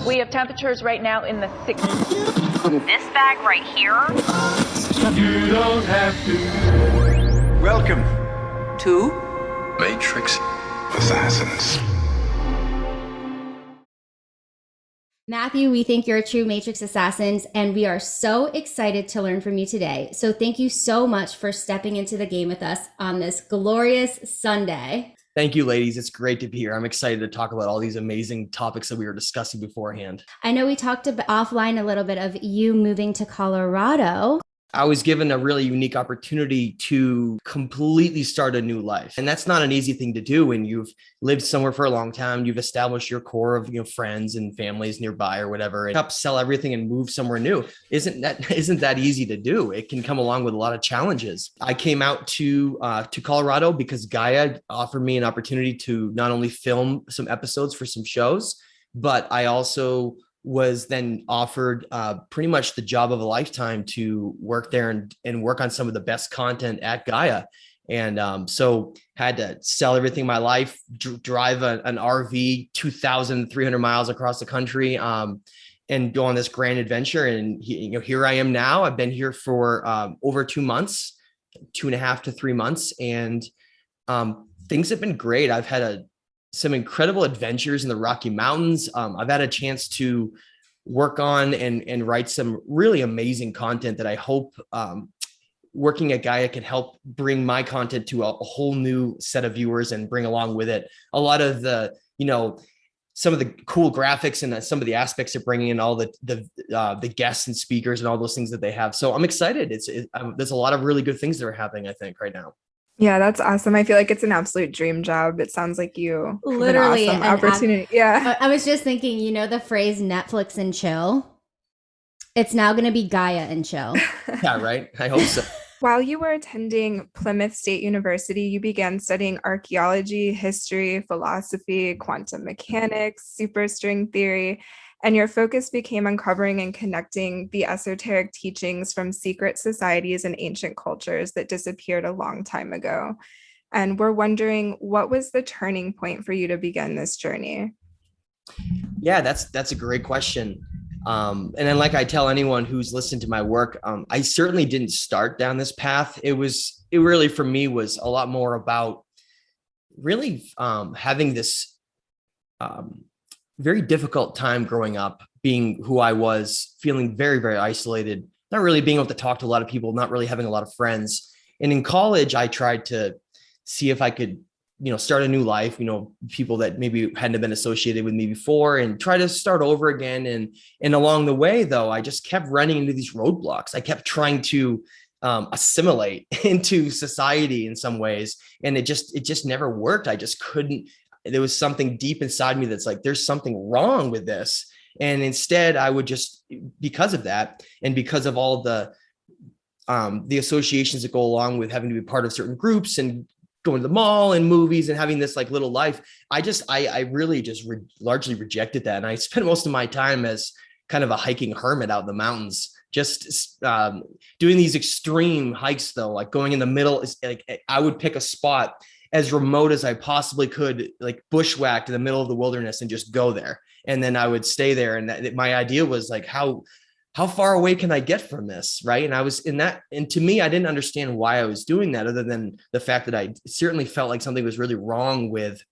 We have temperatures right now in the 60s. This bag right here. You don't have to. Welcome to Matrix Assassins. Matthew, we think you're a true Matrix Assassins, and we are so excited to learn from you today. So thank you so much for stepping into the game with us on this glorious Sunday. Thank you, ladies. It's great to be here. I'm excited to talk about all these amazing topics that we were discussing beforehand. I know we talked offline a little bit of you moving to Colorado. I was given a really unique opportunity to completely start a new life. And that's not an easy thing to do when you've lived somewhere for a long time. You've established your core of, friends and families nearby or whatever, and upsell everything and move somewhere new. Isn't that easy to do? It can come along with a lot of challenges. I came out to Colorado because Gaia offered me an opportunity to not only film some episodes for some shows, but I also was then offered pretty much the job of a lifetime to work there and work on some of the best content at Gaia. And so had to sell everything in my life, drive an RV 2,300 miles across the country and go on this grand adventure. And here I am now. I've been here for over 2 months, 2.5 to 3 months. And things have been great. I've had some incredible adventures in the Rocky Mountains. I've had a chance to work on and write some really amazing content that I hope working at Gaia can help bring my content to a whole new set of viewers and bring along with it a lot of the, some of the cool graphics and some of the aspects of bringing in all the guests and speakers and all those things that they have. So I'm excited. There's a lot of really good things that are happening, I think, right now. Yeah, that's awesome. I feel like it's an absolute dream job. It sounds like you literally have an awesome opportunity. Yeah. I was just thinking, the phrase Netflix and chill. It's now going to be Gaia and chill. Yeah, right. I hope so. While you were attending Plymouth State University, you began studying archaeology, history, philosophy, quantum mechanics, superstring theory, and your focus became uncovering and connecting the esoteric teachings from secret societies and ancient cultures that disappeared a long time ago. And we're wondering, what was the turning point for you to begin this journey? Yeah, that's a great question. And then, like I tell anyone who's listened to my work, I certainly didn't start down this path. It really, for me, was a lot more about really having this very difficult time growing up, being who I was, feeling very, very isolated, not really being able to talk to a lot of people, not really having a lot of friends. And in college, I tried to see if I could, start a new life, people that maybe hadn't been associated with me before and try to start over again. And along the way, though, I just kept running into these roadblocks. I kept trying to assimilate into society in some ways. And it just never worked. I just couldn't. There was something deep inside me that's like, there's something wrong with this. And instead I would just, because of that, and because of all the associations that go along with having to be part of certain groups and going to the mall and movies and having this like little life, I really just largely rejected that. And I spent most of my time as kind of a hiking hermit out in the mountains, just doing these extreme hikes though, like going in the middle. Like I would pick a spot as remote as I possibly could, like bushwhacked in the middle of the wilderness and just go there. And then I would stay there. And my idea was like, how far away can I get from this? Right. And I was in that. And to me, I didn't understand why I was doing that other than the fact that I certainly felt like something was really wrong with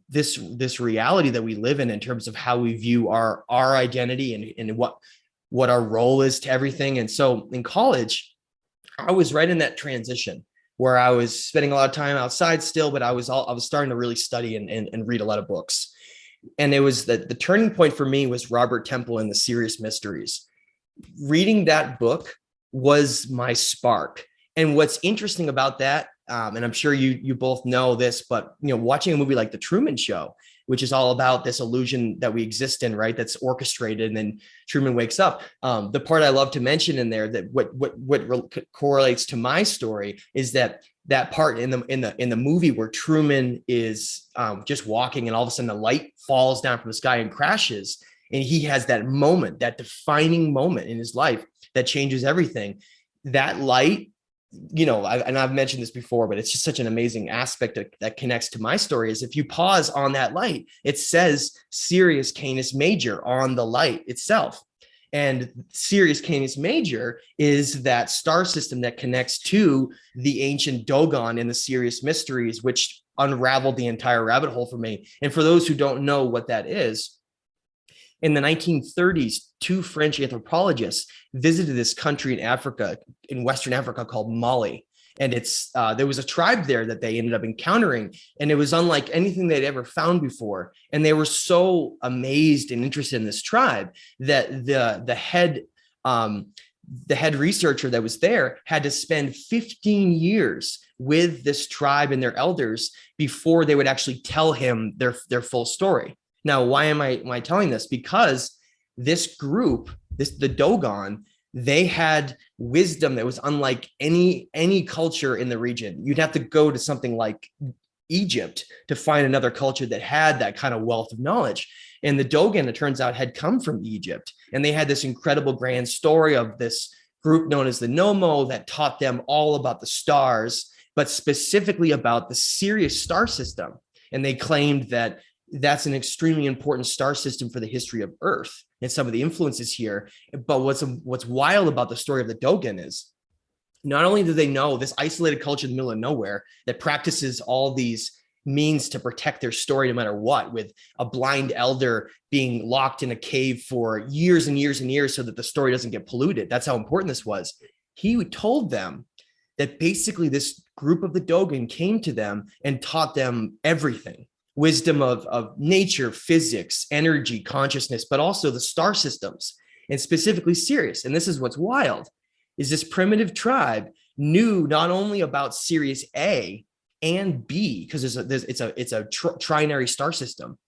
this reality that we live in terms of how we view our identity and what our role is to everything. And so in college, I was right in that transition where I was spending a lot of time outside still, but I was starting to really study and read a lot of books. And it was the turning point for me was Robert Temple and the Serious Mysteries. Reading that book was my spark. And what's interesting about that, and I'm sure you both know this, but watching a movie like The Truman Show, which is all about this illusion that we exist in, right? That's orchestrated, and then Truman wakes up. The part I love to mention in there that what correlates to my story is that part in the movie where Truman is just walking, and all of a sudden the light falls down from the sky and crashes, and he has that moment, that defining moment in his life that changes everything. That light and I've mentioned this before, but it's just such an amazing aspect that connects to my story is if you pause on that light, it says Sirius Canis Major on the light itself. And Sirius Canis Major is that star system that connects to the ancient Dogon in the Sirius Mysteries, which unraveled the entire rabbit hole for me. And for those who don't know what that is, in the 1930s, two French anthropologists visited this country in Africa, in Western Africa, called Mali. And there was a tribe there that they ended up encountering, and it was unlike anything they'd ever found before. And they were so amazed and interested in this tribe that the head researcher that was there had to spend 15 years with this tribe and their elders before they would actually tell him their full story. Now, why am I telling this? Because this group, the Dogon, they had wisdom that was unlike any culture in the region. You'd have to go to something like Egypt to find another culture that had that kind of wealth of knowledge. And the Dogon, it turns out, had come from Egypt. And they had this incredible grand story of this group known as the Nomo that taught them all about the stars, but specifically about the Sirius star system. And they claimed that that's an extremely important star system for the history of Earth and some of the influences here. But what's wild about the story of the Dogon is not only do they know this isolated culture in the middle of nowhere that practices all these means to protect their story no matter what, with a blind elder being locked in a cave for years and years and years so that the story doesn't get polluted. That's how important this was. He told them that basically this group of the Dogon came to them and taught them everything. Wisdom of nature, physics, energy, consciousness, but also the star systems, and specifically Sirius. And this is what's wild, is this primitive tribe knew not only about Sirius A and B, because it's a trinary star system.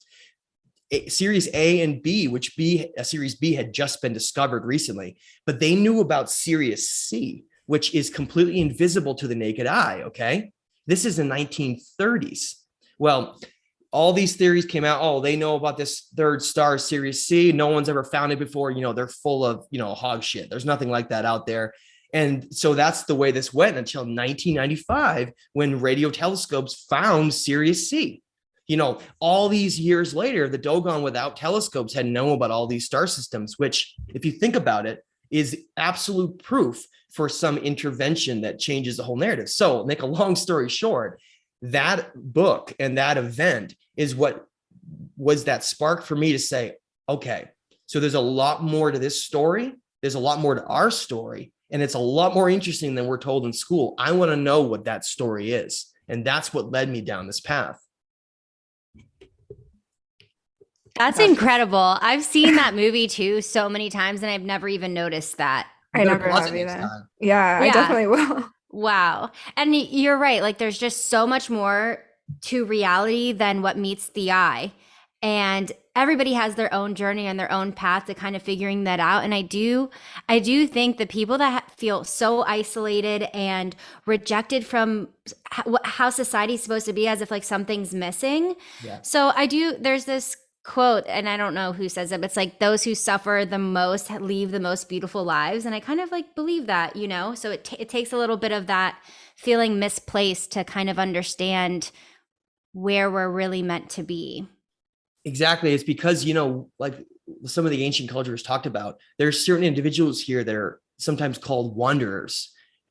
Sirius A and B, which Sirius B had just been discovered recently, but they knew about Sirius C, which is completely invisible to the naked eye, okay? This is the 1930s. Well, all these theories came out. Oh, they know about this third star, Sirius C. No one's ever found it before. They're full of, hog shit. There's nothing like that out there. And so that's the way this went until 1995, when radio telescopes found Sirius C. All these years later, the Dogon without telescopes had known about all these star systems, which, if you think about it, is absolute proof for some intervention that changes the whole narrative. So, make a long story short, that book and that event is what was that spark for me to say, okay, so there's a lot more to this story. There's a lot more to our story, and it's a lot more interesting than we're told in school. I want to know what that story is. And that's what led me down this path. That's incredible. I've seen that movie too so many times, and I've never even noticed that. I never have either. Yeah, I definitely will. Wow. And you're right. Like, there's just so much more to reality than what meets the eye. And everybody has their own journey and their own path to kind of figuring that out. And I do think the people that feel so isolated and rejected from how society's supposed to be, as if like something's missing. Yeah. So there's this quote, and I don't know who says it, but it's like, those who suffer the most leave the most beautiful lives. And I kind of like believe that, so it takes a little bit of that feeling misplaced to kind of understand where we're really meant to be. Exactly. It's because, like some of the ancient cultures talked about, there's certain individuals here that are sometimes called wanderers.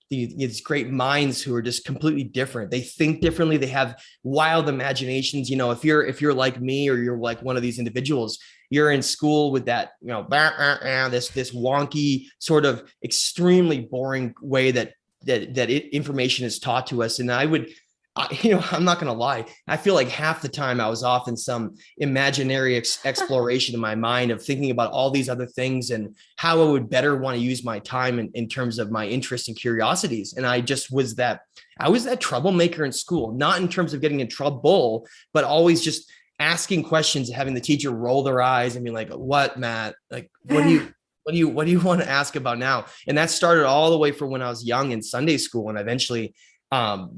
These great minds who are just completely different. They think differently. They have wild imaginations. If you're like me, or you're like one of these individuals, you're in school with that, this wonky sort of extremely boring way that information is taught to us. And I'm not going to lie. I feel like half the time I was off in some imaginary exploration in my mind of thinking about all these other things and how I would better want to use my time in terms of my interests and curiosities. And I was that troublemaker in school, not in terms of getting in trouble, but always just asking questions and having the teacher roll their eyes and be like, "What, Matt? Like, what do you want to ask about now?" And that started all the way from when I was young in Sunday school, and eventually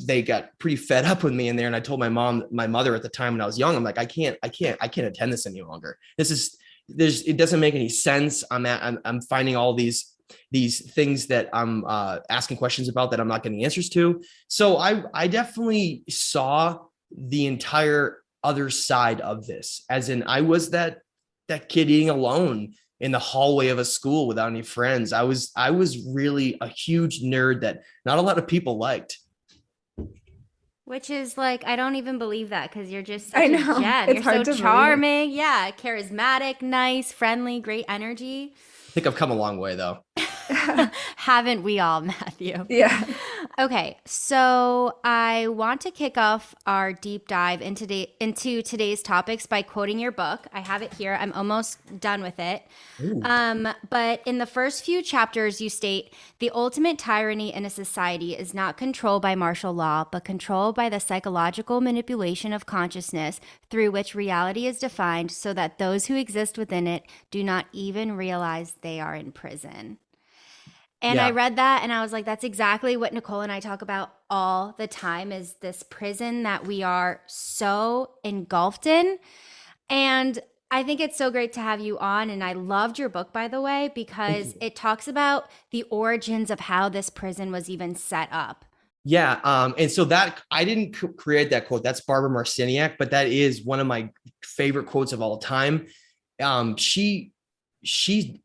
they got pretty fed up with me in there. And I told my mother at the time when I was young, I'm like, I can't attend this any longer. It doesn't make any sense. I'm finding all these these things that I'm asking questions about that I'm not getting answers to. So I definitely saw the entire other side of this, as in I was that kid eating alone in the hallway of a school without any friends. I was really a huge nerd that not a lot of people liked. Which is like, I don't even believe that, because you're just such I a know. gem. It's You're hard so to believe it. charming. Yeah, charismatic, nice, friendly, great energy. I think I've come a long way though. Haven't we all, Matthew? Yeah. Okay, so I want to kick off our deep dive into today's topics by quoting your book. I have it here. I'm almost done with it. But in the first few chapters, you state, the ultimate tyranny in a society is not controlled by martial law, but controlled by the psychological manipulation of consciousness through which reality is defined so that those who exist within it do not even realize they are in prison. And Yeah. I read that and I was like, that's exactly what Nicole and I talk about all the time, is this prison that we are so engulfed in. And I think it's so great to have you on. And I loved your book, by the way, because it talks about the origins of how this prison was even set up. Yeah. And so that I didn't create that quote. That's Barbara Marciniak, but that is one of my favorite quotes of all time. Her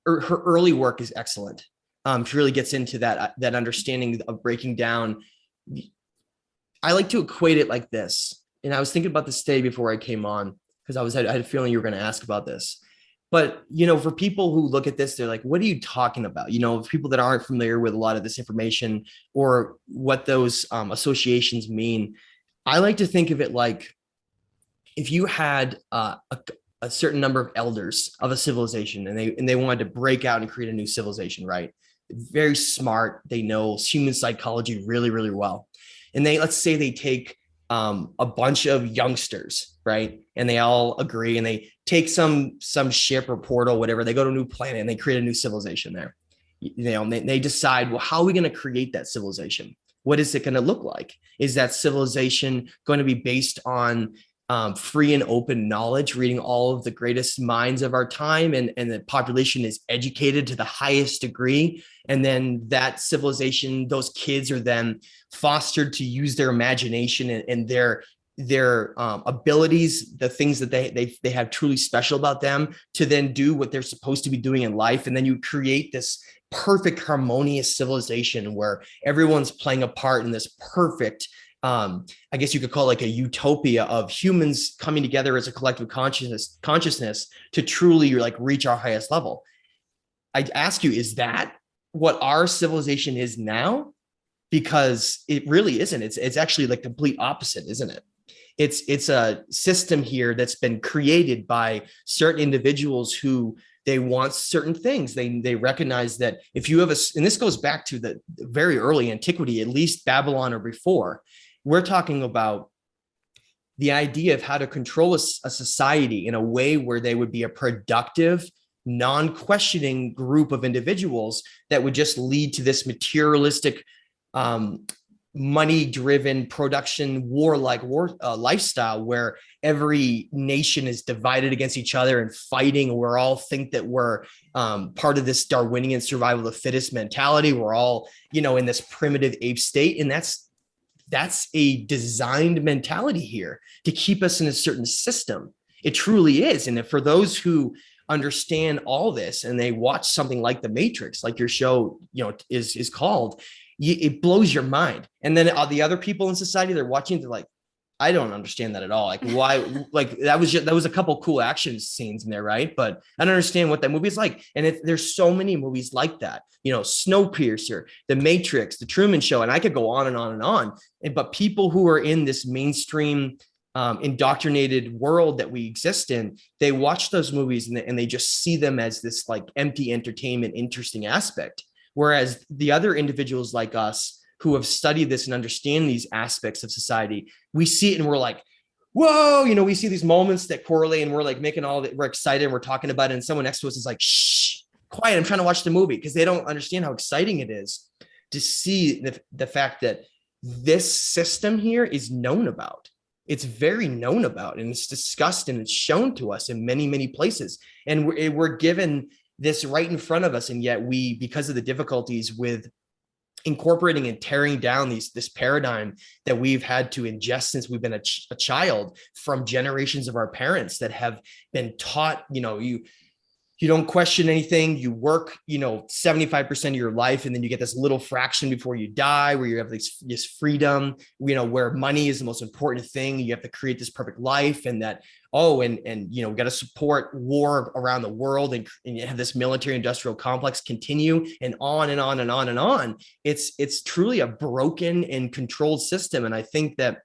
early work is excellent. She really gets into that understanding of breaking down. I like to equate it like this. And I was thinking about this today before I came on, because I had a feeling you were going to ask about this. But, for people who look at this, they're like, what are you talking about? People that aren't familiar with a lot of this information or what those associations mean. I like to think of it like if you had a certain number of elders of a civilization and they wanted to break out and create a new civilization, right? Very smart. They know human psychology really, really well. And let's say they take a bunch of youngsters, right? And they all agree and they take some ship or portal, whatever. They go to a new planet and they create a new civilization there. And they decide, well, how are we going to create that civilization? What is it going to look like? Is that civilization going to be based on free and open knowledge, reading all of the greatest minds of our time, and the population is educated to the highest degree? And then that civilization, those kids are then fostered to use their imagination and their abilities, the things that they have truly special about them, to then do what they're supposed to be doing in life. And then you create this perfect, harmonious civilization where everyone's playing a part in this perfect, I guess you could call it like a utopia of humans coming together as a collective consciousness to truly like reach our highest level. I'd ask you, is that what our civilization is now? Because it really isn't. It's actually like complete opposite, isn't it? It's a system here that's been created by certain individuals who they want certain things. They recognize that if you have and this goes back to the very early antiquity, at least Babylon or before, we're talking about the idea of how to control a society in a way where they would be a productive, non-questioning group of individuals that would just lead to this materialistic, money-driven production, warlike lifestyle where every nation is divided against each other and fighting. We all think that we're part of this Darwinian survival of the fittest mentality. We're all, in this primitive ape state. And that's a designed mentality here to keep us in a certain system. It truly is. And for those who understand all this and they watch something like The Matrix, like your show, is called, it blows your mind. And then the other people in society, they're watching, they're like, I don't understand that at all. Like, why? Like that was a couple cool action scenes in there, right? But I don't understand what that movie is like. And there's so many movies like that, Snowpiercer, The Matrix, The Truman Show, and I could go on and on and on. But people who are in this mainstream indoctrinated world that we exist in, they watch those movies and they just see them as this like empty entertainment, interesting aspect. Whereas the other individuals like us who have studied this and understand these aspects of society, we see it and we're like, whoa, we see these moments that correlate and we're like making we're excited and we're talking about it. And someone next to us is like, shh, quiet, I'm trying to watch the movie, because they don't understand how exciting it is to see the fact that this system here is known about. It's very known about and it's discussed and it's shown to us in many, many places. And we're given this right in front of us. And yet we, because of the difficulties with incorporating and tearing down this paradigm that we've had to ingest since we've been a child from generations of our parents that have been taught, you don't question anything. You work, 75% of your life, and then you get this little fraction before you die where you have this freedom, where money is the most important thing. You have to create this perfect life, and that, we got to support war around the world, and you have this military industrial complex continue, and on and on and on and on. It's truly a broken and controlled system. And I think that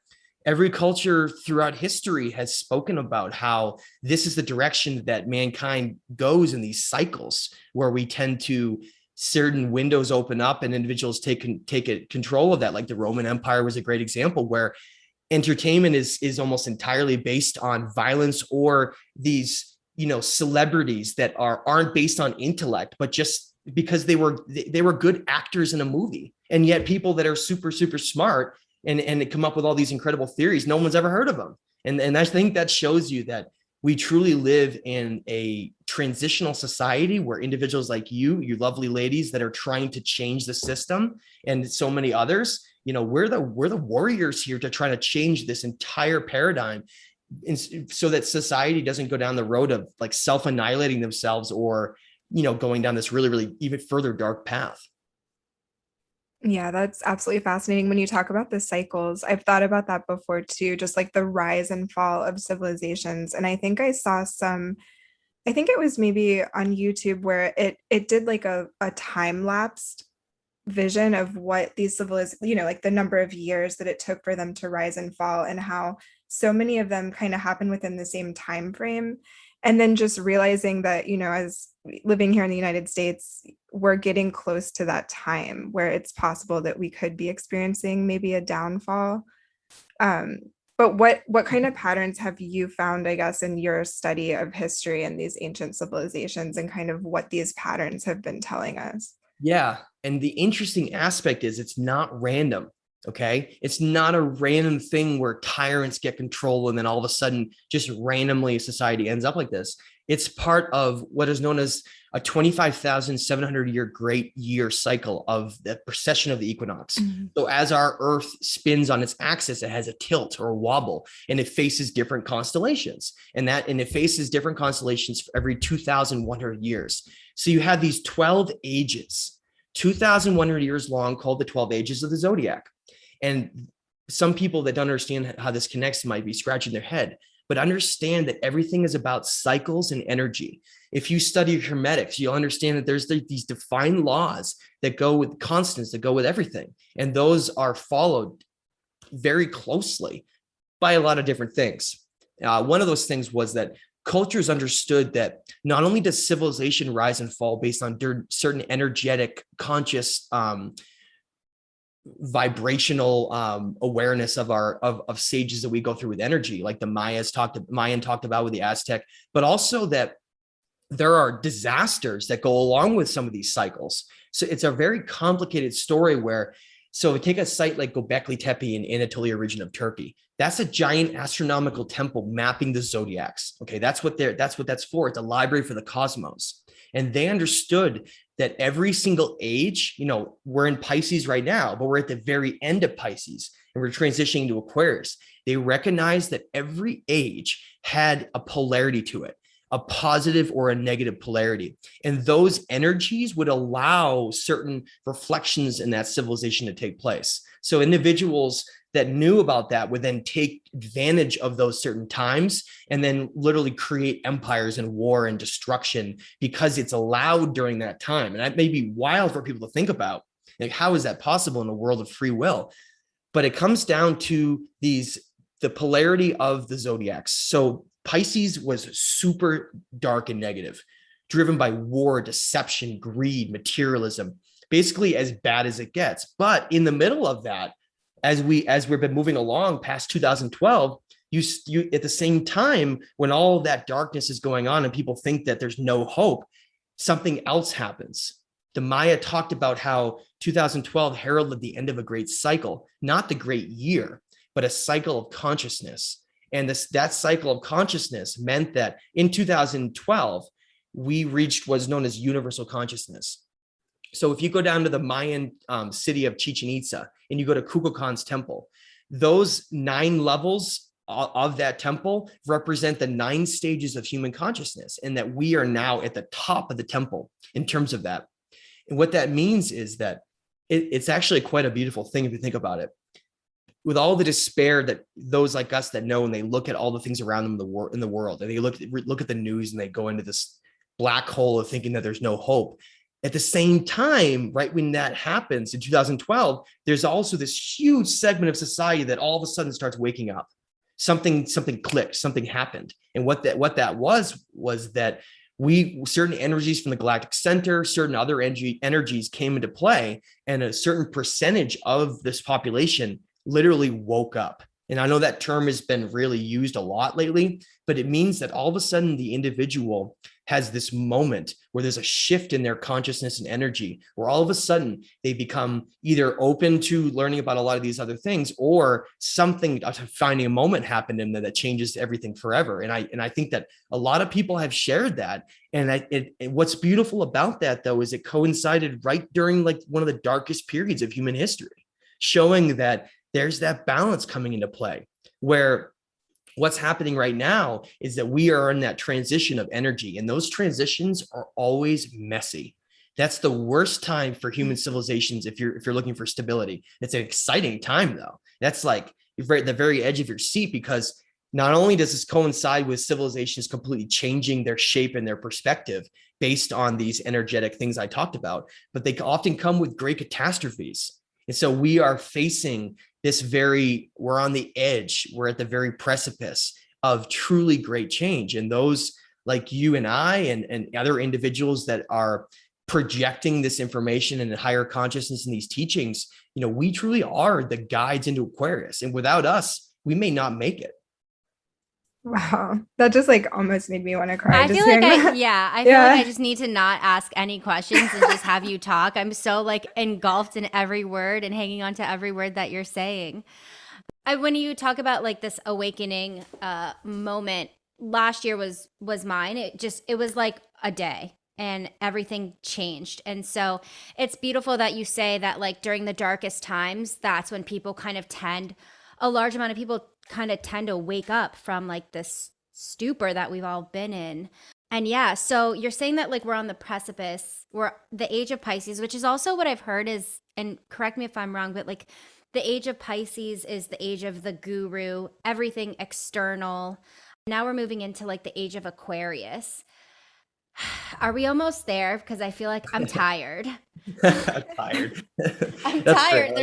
every culture throughout history has spoken about how this is the direction that mankind goes in these cycles, where we tend to, certain windows open up and individuals take control of that. Like the Roman Empire was a great example, where entertainment is almost entirely based on violence, or these, celebrities that aren't based on intellect, but just because they were good actors in a movie. And yet people that are super, super smart and they come up with all these incredible theories, no one's ever heard of them. And I think that shows you that we truly live in a transitional society where individuals like you lovely ladies that are trying to change the system, and so many others, we're the warriors here to try to change this entire paradigm, so that society doesn't go down the road of like self-annihilating themselves, or, going down this really, really even further dark path. Yeah, that's absolutely fascinating. When you talk about the cycles, I've thought about that before too, just like the rise and fall of civilizations. And I think I saw I think it was maybe on YouTube where it did like a time lapsed vision of what these civilizations, like the number of years that it took for them to rise and fall, and how so many of them kind of happen within the same time frame. And then just realizing that, as living here in the United States, we're getting close to that time where it's possible that we could be experiencing maybe a downfall. But what kind of patterns have you found, I guess, in your study of history and these ancient civilizations, and kind of what these patterns have been telling us? Yeah. And the interesting aspect is it's not random. Okay. It's not a random thing where tyrants get control and then all of a sudden just randomly society ends up like this. It's part of what is known as a 25,700 year great year cycle of the precession of the equinox. Mm-hmm. So as our Earth spins on its axis, it has a tilt or a wobble, and it faces different constellations, and it faces different constellations for every 2,100 years. So you have these 12 ages, 2,100 years long, called the 12 ages of the zodiac. And some people that don't understand how this connects might be scratching their head, but understand that everything is about cycles and energy. If you study hermetics, you'll understand that there's these defined laws that go with constants, that go with everything. And those are followed very closely by a lot of different things. One of those things was that cultures understood that not only does civilization rise and fall based on certain energetic, conscious, vibrational awareness of stages that we go through with energy, like the Mayan talked about with the Aztec, but also that there are disasters that go along with some of these cycles. So it's a very complicated story so take a site like Göbekli Tepe in Anatolia region of Turkey. That's a giant astronomical temple mapping the zodiacs. Okay, that's what that's for. It's a library for the cosmos. And they understood that every single age, we're in Pisces right now, but we're at the very end of Pisces and we're transitioning to Aquarius. They recognized that every age had a polarity to it, a positive or a negative polarity. And those energies would allow certain reflections in that civilization to take place. So individuals that knew about that would then take advantage of those certain times and then literally create empires and war and destruction because it's allowed during that time. And that may be wild for people to think about. Like, how is that possible in a world of free will? But it comes down to the polarity of the zodiacs. So Pisces was super dark and negative, driven by war, deception, greed, materialism, basically as bad as it gets. But in the middle of that, as we've been moving along past 2012, you at the same time, when all of that darkness is going on and people think that there's no hope, something else happens. The Maya talked about how 2012 heralded the end of a great cycle, not the great year, but a cycle of consciousness. And that cycle of consciousness meant that in 2012, we reached what's known as universal consciousness. So if you go down to the Mayan city of Chichen Itza and you go to Kukulkan's temple, those 9 levels of that temple represent the 9 stages of human consciousness, and that we are now at the top of the temple in terms of that. And what that means is that it's actually quite a beautiful thing if you think about it. With all the despair that those like us that know, and they look at all the things around them in the world, and they look at the news and they go into this black hole of thinking that there's no hope. At the same time, right when that happens in 2012, there's also this huge segment of society that all of a sudden starts waking up. Something clicked, something happened. And what that was that certain energies from the galactic center, certain other energies came into play, and a certain percentage of this population literally woke up. And I know that term has been really used a lot lately, but it means that all of a sudden the individual has this moment where there's a shift in their consciousness and energy, where all of a sudden they become either open to learning about a lot of these other things, or something, finding a moment happened in there that changes everything forever. And I think that a lot of people have shared that. And what's beautiful about that, though, is it coincided right during like one of the darkest periods of human history, showing that there's that balance coming into play, where what's happening right now is that we are in that transition of energy, and those transitions are always messy. That's the worst time for human civilizations if you're looking for stability. It's an exciting time, though. That's like you're right at the very edge of your seat, because not only does this coincide with civilizations completely changing their shape and their perspective based on these energetic things I talked about, but they often come with great catastrophes. And so we are facing we're on the edge, we're at the very precipice of truly great change. And those like you and I and other individuals that are projecting this information and higher consciousness in these teachings, we truly are the guides into Aquarius. And without us, we may not make it. Wow, that just like almost made me want to cry. I feel like I just need to not ask any questions and just have you talk. I'm so like engulfed in every word and hanging on to every word that you're saying. When you talk about like this awakening moment, last year was mine. It was like a day and everything changed. And so it's beautiful that you say that like during the darkest times, that's when people a large amount of people kind of tend to wake up from like this stupor that we've all been in. And yeah, so you're saying that like we're on the precipice, we're the age of Pisces, which is also what I've heard is, and correct me if I'm wrong, but like the age of Pisces is the age of the guru, everything external. Now we're moving into like the age of Aquarius. Are we almost there? Because I feel like I'm tired. I'm tired. I'm tired.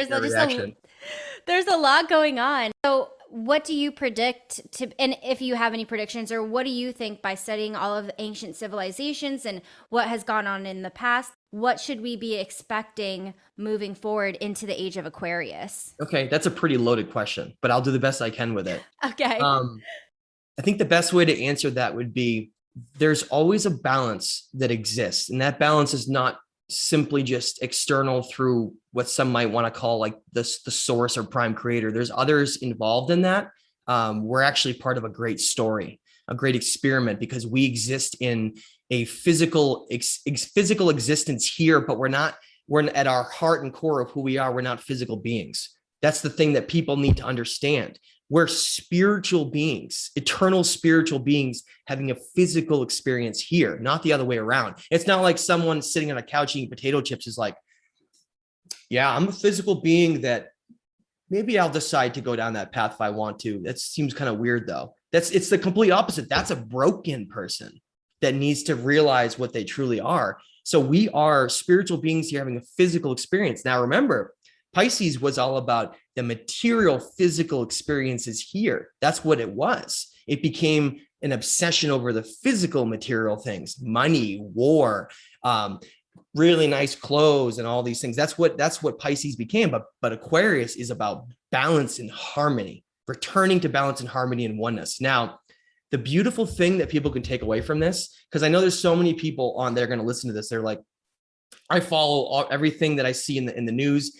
There's a lot going on. So what do you predict and if you have any predictions, or what do you think by studying all of the ancient civilizations and what has gone on in the past, what should we be expecting moving forward into the age of Aquarius? Okay, that's a pretty loaded question, but I'll do the best I can with it. Okay. I think the best way to answer that would be there's always a balance that exists, and that balance is not simply just external through what some might want to call like the source or prime creator. There's others involved in that. We're actually part of a great story, a great experiment, because we exist in a physical existence here, but we're at our heart and core of who we are. We're not physical beings. That's the thing that people need to understand. We're spiritual beings, eternal spiritual beings having a physical experience here, not the other way around. It's not like someone sitting on a couch eating potato chips is like, yeah, I'm a physical being that maybe I'll decide to go down that path if I want to. That seems kind of weird though. It's the complete opposite. That's a broken person that needs to realize what they truly are. So we are spiritual beings here having a physical experience. Now remember, Pisces was all about the material physical experiences here. That's what it was. It became an obsession over the physical material things, money, war, really nice clothes and all these things. That's what Pisces became. But Aquarius is about balance and harmony, returning to balance and harmony and oneness. Now, the beautiful thing that people can take away from this, because I know there's so many people on there going to listen to this. They're like, I follow everything that I see in the news.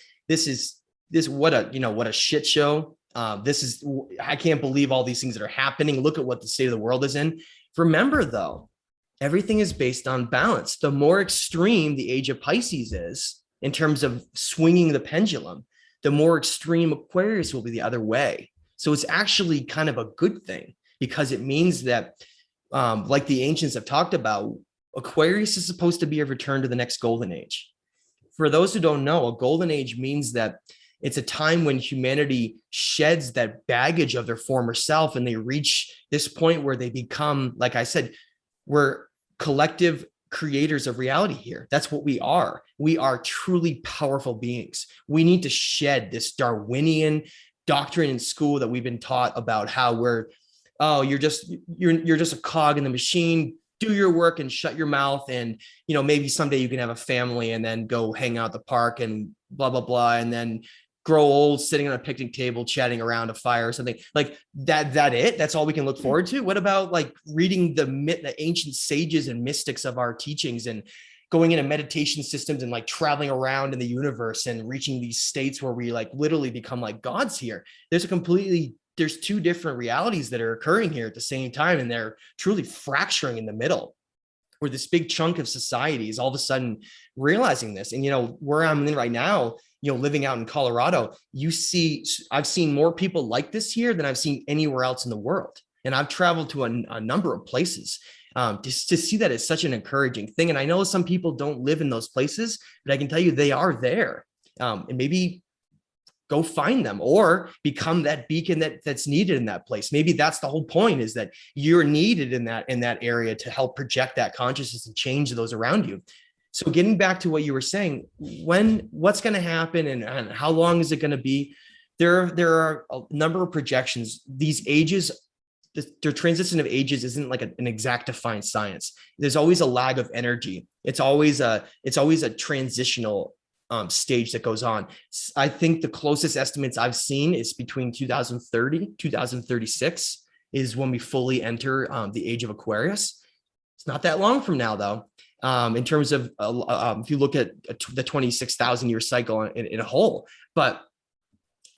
What a shit show. I can't believe all these things that are happening. Look at what the state of the world is in. Remember though, everything is based on balance. The more extreme the age of Pisces is in terms of swinging the pendulum, the more extreme Aquarius will be the other way. So it's actually kind of a good thing, because it means that, like the ancients have talked about, Aquarius is supposed to be a return to the next golden age. For those who don't know, a golden age means that it's a time when humanity sheds that baggage of their former self, and they reach this point where they become, like I said, we're collective creators of reality here. That's what we are. We are truly powerful beings. We need to shed this Darwinian doctrine in school that we've been taught about how you're just a cog in the machine. Do your work and shut your mouth, and maybe someday you can have a family and then go hang out at the park and blah blah blah, and then grow old sitting on a picnic table chatting around a fire or something like that. That's all we can look forward to. What about like reading the ancient sages and mystics of our teachings, and going into meditation systems, and like traveling around in the universe and reaching these states where we like literally become like gods here? There's two different realities that are occurring here at the same time, and they're truly fracturing in the middle, where this big chunk of society is all of a sudden realizing this. And where I'm in right now, living out in Colorado, I've seen more people like this here than I've seen anywhere else in the world. And I've traveled to a number of places. Just to see that is such an encouraging thing. And I know some people don't live in those places, but I can tell you they are there. And maybe go find them, or become that beacon that's needed in that place. Maybe that's the whole point, is that you're needed in that area to help project that consciousness and change those around you. So getting back to what you were saying, what's going to happen and how long is it going to be? There are a number of projections. These ages, the transition of ages isn't like an exact defined science. There's always a lag of energy. It's always a transitional stage that goes on. I think the closest estimates I've seen is between 2030, 2036 is when we fully enter the age of Aquarius. It's not that long from now, though. In terms of if you look at the 26,000 year cycle in a whole, but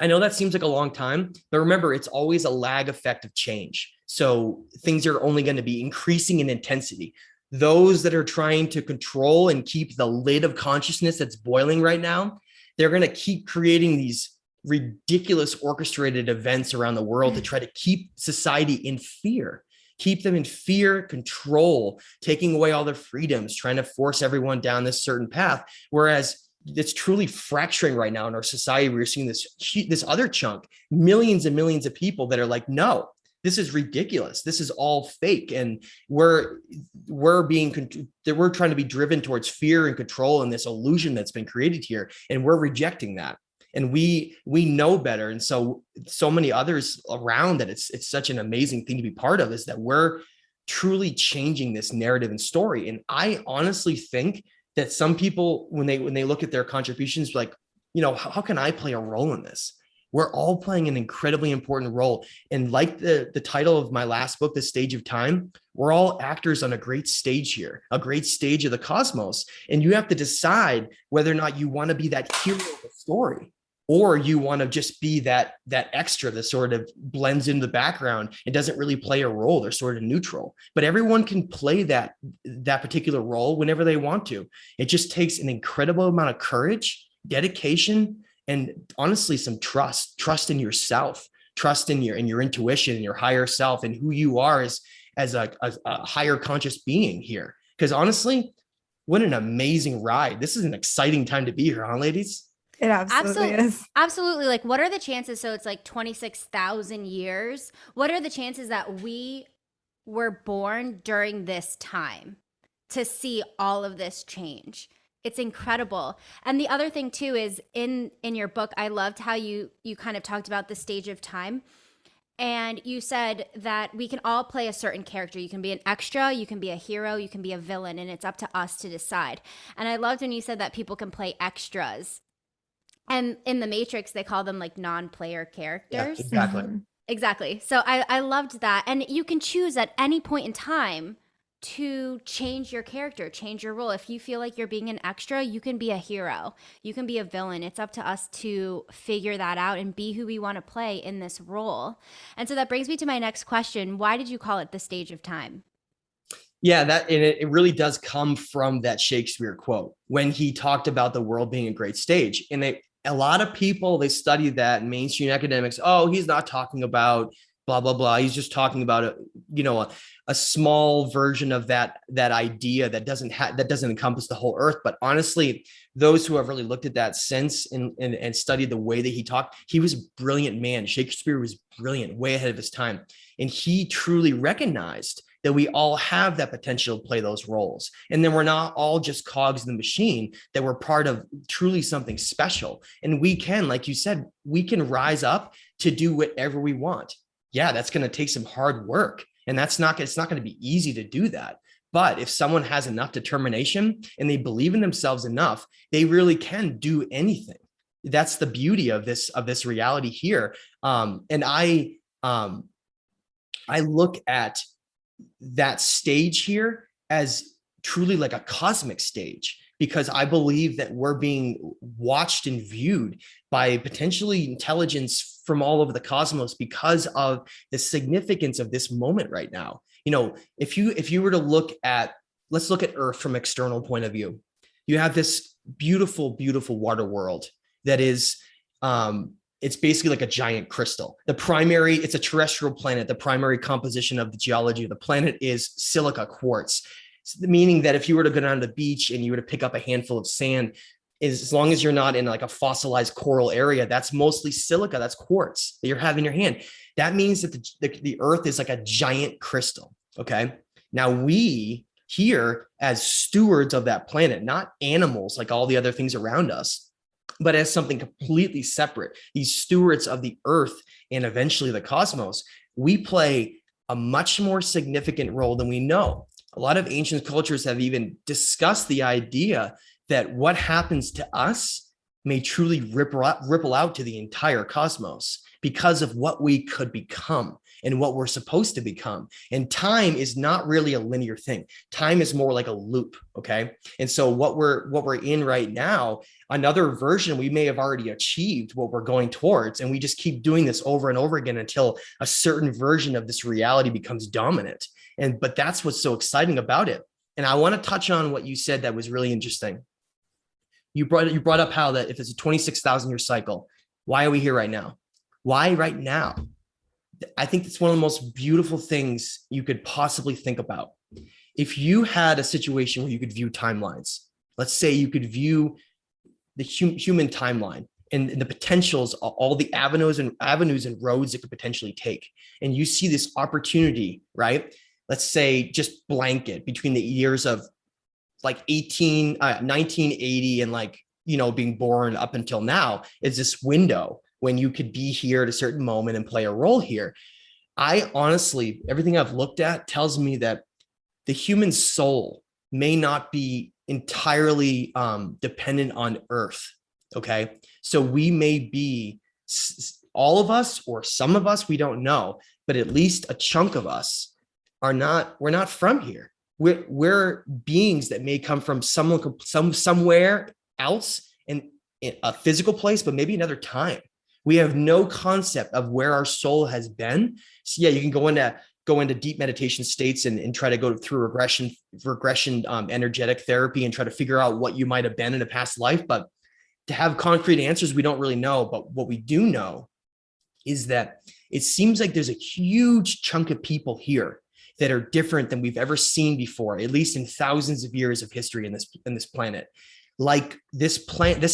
I know that seems like a long time, but remember, it's always a lag effect of change. So things are only going to be increasing in intensity. Those that are trying to control and keep the lid of consciousness that's boiling right now, they're going to keep creating these ridiculous orchestrated events around the world to try to keep society in fear, keep them in fear, control, taking away all their freedoms, trying to force everyone down this certain path. Whereas it's truly fracturing right now in our society. We're seeing this other chunk, millions and millions of people that are like, no, this is ridiculous. This is all fake. And we're trying to be driven towards fear and control and this illusion that's been created here. And we're rejecting that. And we know better. And so many others around that it's such an amazing thing to be part of, is that we're truly changing this narrative and story. And I honestly think that some people, when they look at their contributions, like, how can I play a role in this? We're all playing an incredibly important role. And like the title of my last book, The Stage of Time, we're all actors on a great stage here, a great stage of the cosmos. And you have to decide whether or not you want to be that hero of the story, or you want to just be that extra that sort of blends into the background and doesn't really play a role. They're sort of neutral, but everyone can play that particular role whenever they want to. It just takes an incredible amount of courage, dedication, and honestly, some trust in yourself, trust in your intuition and your higher self and who you are as a higher conscious being here. Because honestly, what an amazing ride. This is an exciting time to be here, huh, ladies? It absolutely is. Absolutely. Like, what are the chances? So it's like 26,000 years. What are the chances that we were born during this time to see all of this change? It's incredible. And the other thing too is in your book, I loved how you kind of talked about the stage of time. And you said that we can all play a certain character. You can be an extra, you can be a hero, you can be a villain, and it's up to us to decide. And I loved when you said that people can play extras. And in the Matrix, they call them like non-player characters. Yeah, exactly. Mm-hmm. Exactly. So I loved that. And you can choose at any point in time to change your character, change your role. If you feel like you're being an extra, you can be a hero. You can be a villain. It's up to us to figure that out and be who we want to play in this role. And so that brings me to my next question. Why did you call it The Stage of Time? Yeah, that and it really does come from that Shakespeare quote when he talked about the world being a great stage. And a lot of people, they study that, mainstream academics, oh, he's not talking about blah blah blah. He's just talking about a small version of that idea that doesn't encompass the whole earth. But honestly, those who have really looked at that since and studied the way that he talked, he was a brilliant man. Shakespeare was brilliant, way ahead of his time. And he truly recognized that we all have that potential to play those roles. And then we're not all just cogs in the machine, that we're part of truly something special. And we can, like you said, we can rise up to do whatever we want. Yeah, that's going to take some hard work. And it's not going to be easy to do that. But if someone has enough determination and they believe in themselves enough, they really can do anything. That's the beauty of this reality here. And I look at that stage here as truly like a cosmic stage, because I believe that we're being watched and viewed by potentially intelligence from all over the cosmos because of the significance of this moment right now. If you were to let's look at Earth from external point of view. You have this beautiful, beautiful water world that is, it's basically like a giant crystal. It's a terrestrial planet. The primary composition of the geology of the planet is silica quartz, meaning that if you were to go down to the beach and you were to pick up a handful of sand, as long as you're not in like a fossilized coral area, that's mostly silica, that's quartz that you have in your hand. That means that the earth is like a giant crystal, okay? Now we here as stewards of that planet, not animals like all the other things around us, but as something completely separate, these stewards of the earth and eventually the cosmos, we play a much more significant role than we know. A lot of ancient cultures have even discussed the idea that what happens to us may truly ripple out to the entire cosmos because of what we could become and what we're supposed to become. And time is not really a linear thing. Time is more like a loop, okay? And so what we're in right now, another version, we may have already achieved what we're going towards, and we just keep doing this over and over again until a certain version of this reality becomes dominant. But that's what's so exciting about it. And I want to touch on what you said that was really interesting. You brought up how that if it's a 26,000 year cycle, why are we here right now? Why right now? I think it's one of the most beautiful things you could possibly think about. If you had a situation where you could view timelines, let's say you could view the human timeline and the potentials, all the avenues and roads it could potentially take, and you see this opportunity, right? Let's say just blanket between the years of like 1980 and being born up until now is this window when you could be here at a certain moment and play a role here. I honestly, everything I've looked at tells me that the human soul may not be entirely dependent on Earth. Okay. So we may be, all of us or some of us, we don't know, but at least a chunk of us we're not from here. We're beings that may come from somewhere else in a physical place, but maybe another time. We have no concept of where our soul has been. So yeah, you can go into deep meditation states and try to go through regression energetic therapy and try to figure out what you might have been in a past life. But to have concrete answers, we don't really know. But what we do know is that it seems like there's a huge chunk of people here that are different than we've ever seen before, at least in thousands of years of history in this planet. Like this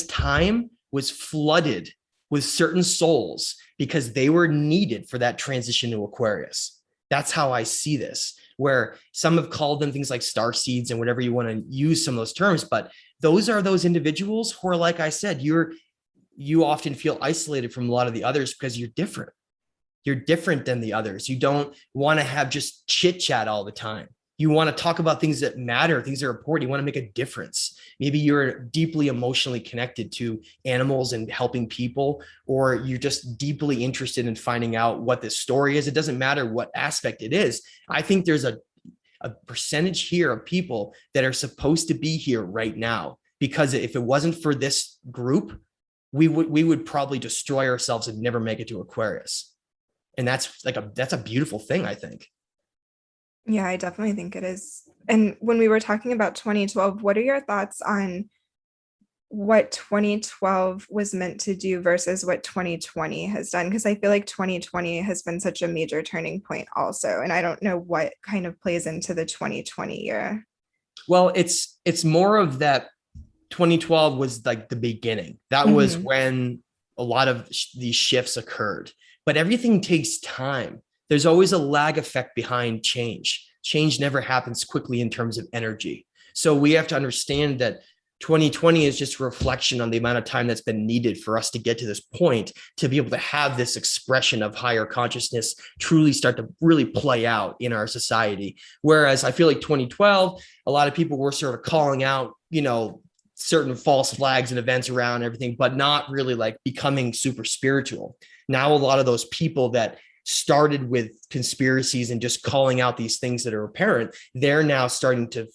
time was flooded with certain souls because they were needed for that transition to Aquarius. That's how I see this, where some have called them things like star seeds and whatever you want to use some of those terms, but those are those individuals who are, like I said, you often feel isolated from a lot of the others because you're different. You're different than the others. You don't want to have just chit chat all the time. You want to talk about things that matter, things that are important. You want to make a difference. Maybe you're deeply emotionally connected to animals and helping people, or you're just deeply interested in finding out what this story is. It doesn't matter what aspect it is. I think there's a percentage here of people that are supposed to be here right now, because if it wasn't for this group, we would probably destroy ourselves and never make it to Aquarius. And that's a beautiful thing, I think. Yeah, I definitely think it is. And when we were talking about 2012, what are your thoughts on what 2012 was meant to do versus what 2020 has done? Because I feel like 2020 has been such a major turning point also. And I don't know what kind of plays into the 2020 year. Well, it's more of that 2012 was like the beginning. That was Mhm. when a lot of these shifts occurred. But everything takes time. There's always a lag effect behind change. Change never happens quickly in terms of energy. So we have to understand that 2020 is just a reflection on the amount of time that's been needed for us to get to this point to be able to have this expression of higher consciousness truly start to really play out in our society. Whereas I feel like 2012, a lot of people were sort of calling out, certain false flags and events around everything, but not really like becoming super spiritual. Now, a lot of those people that started with conspiracies and just calling out these things that are apparent, they're now starting to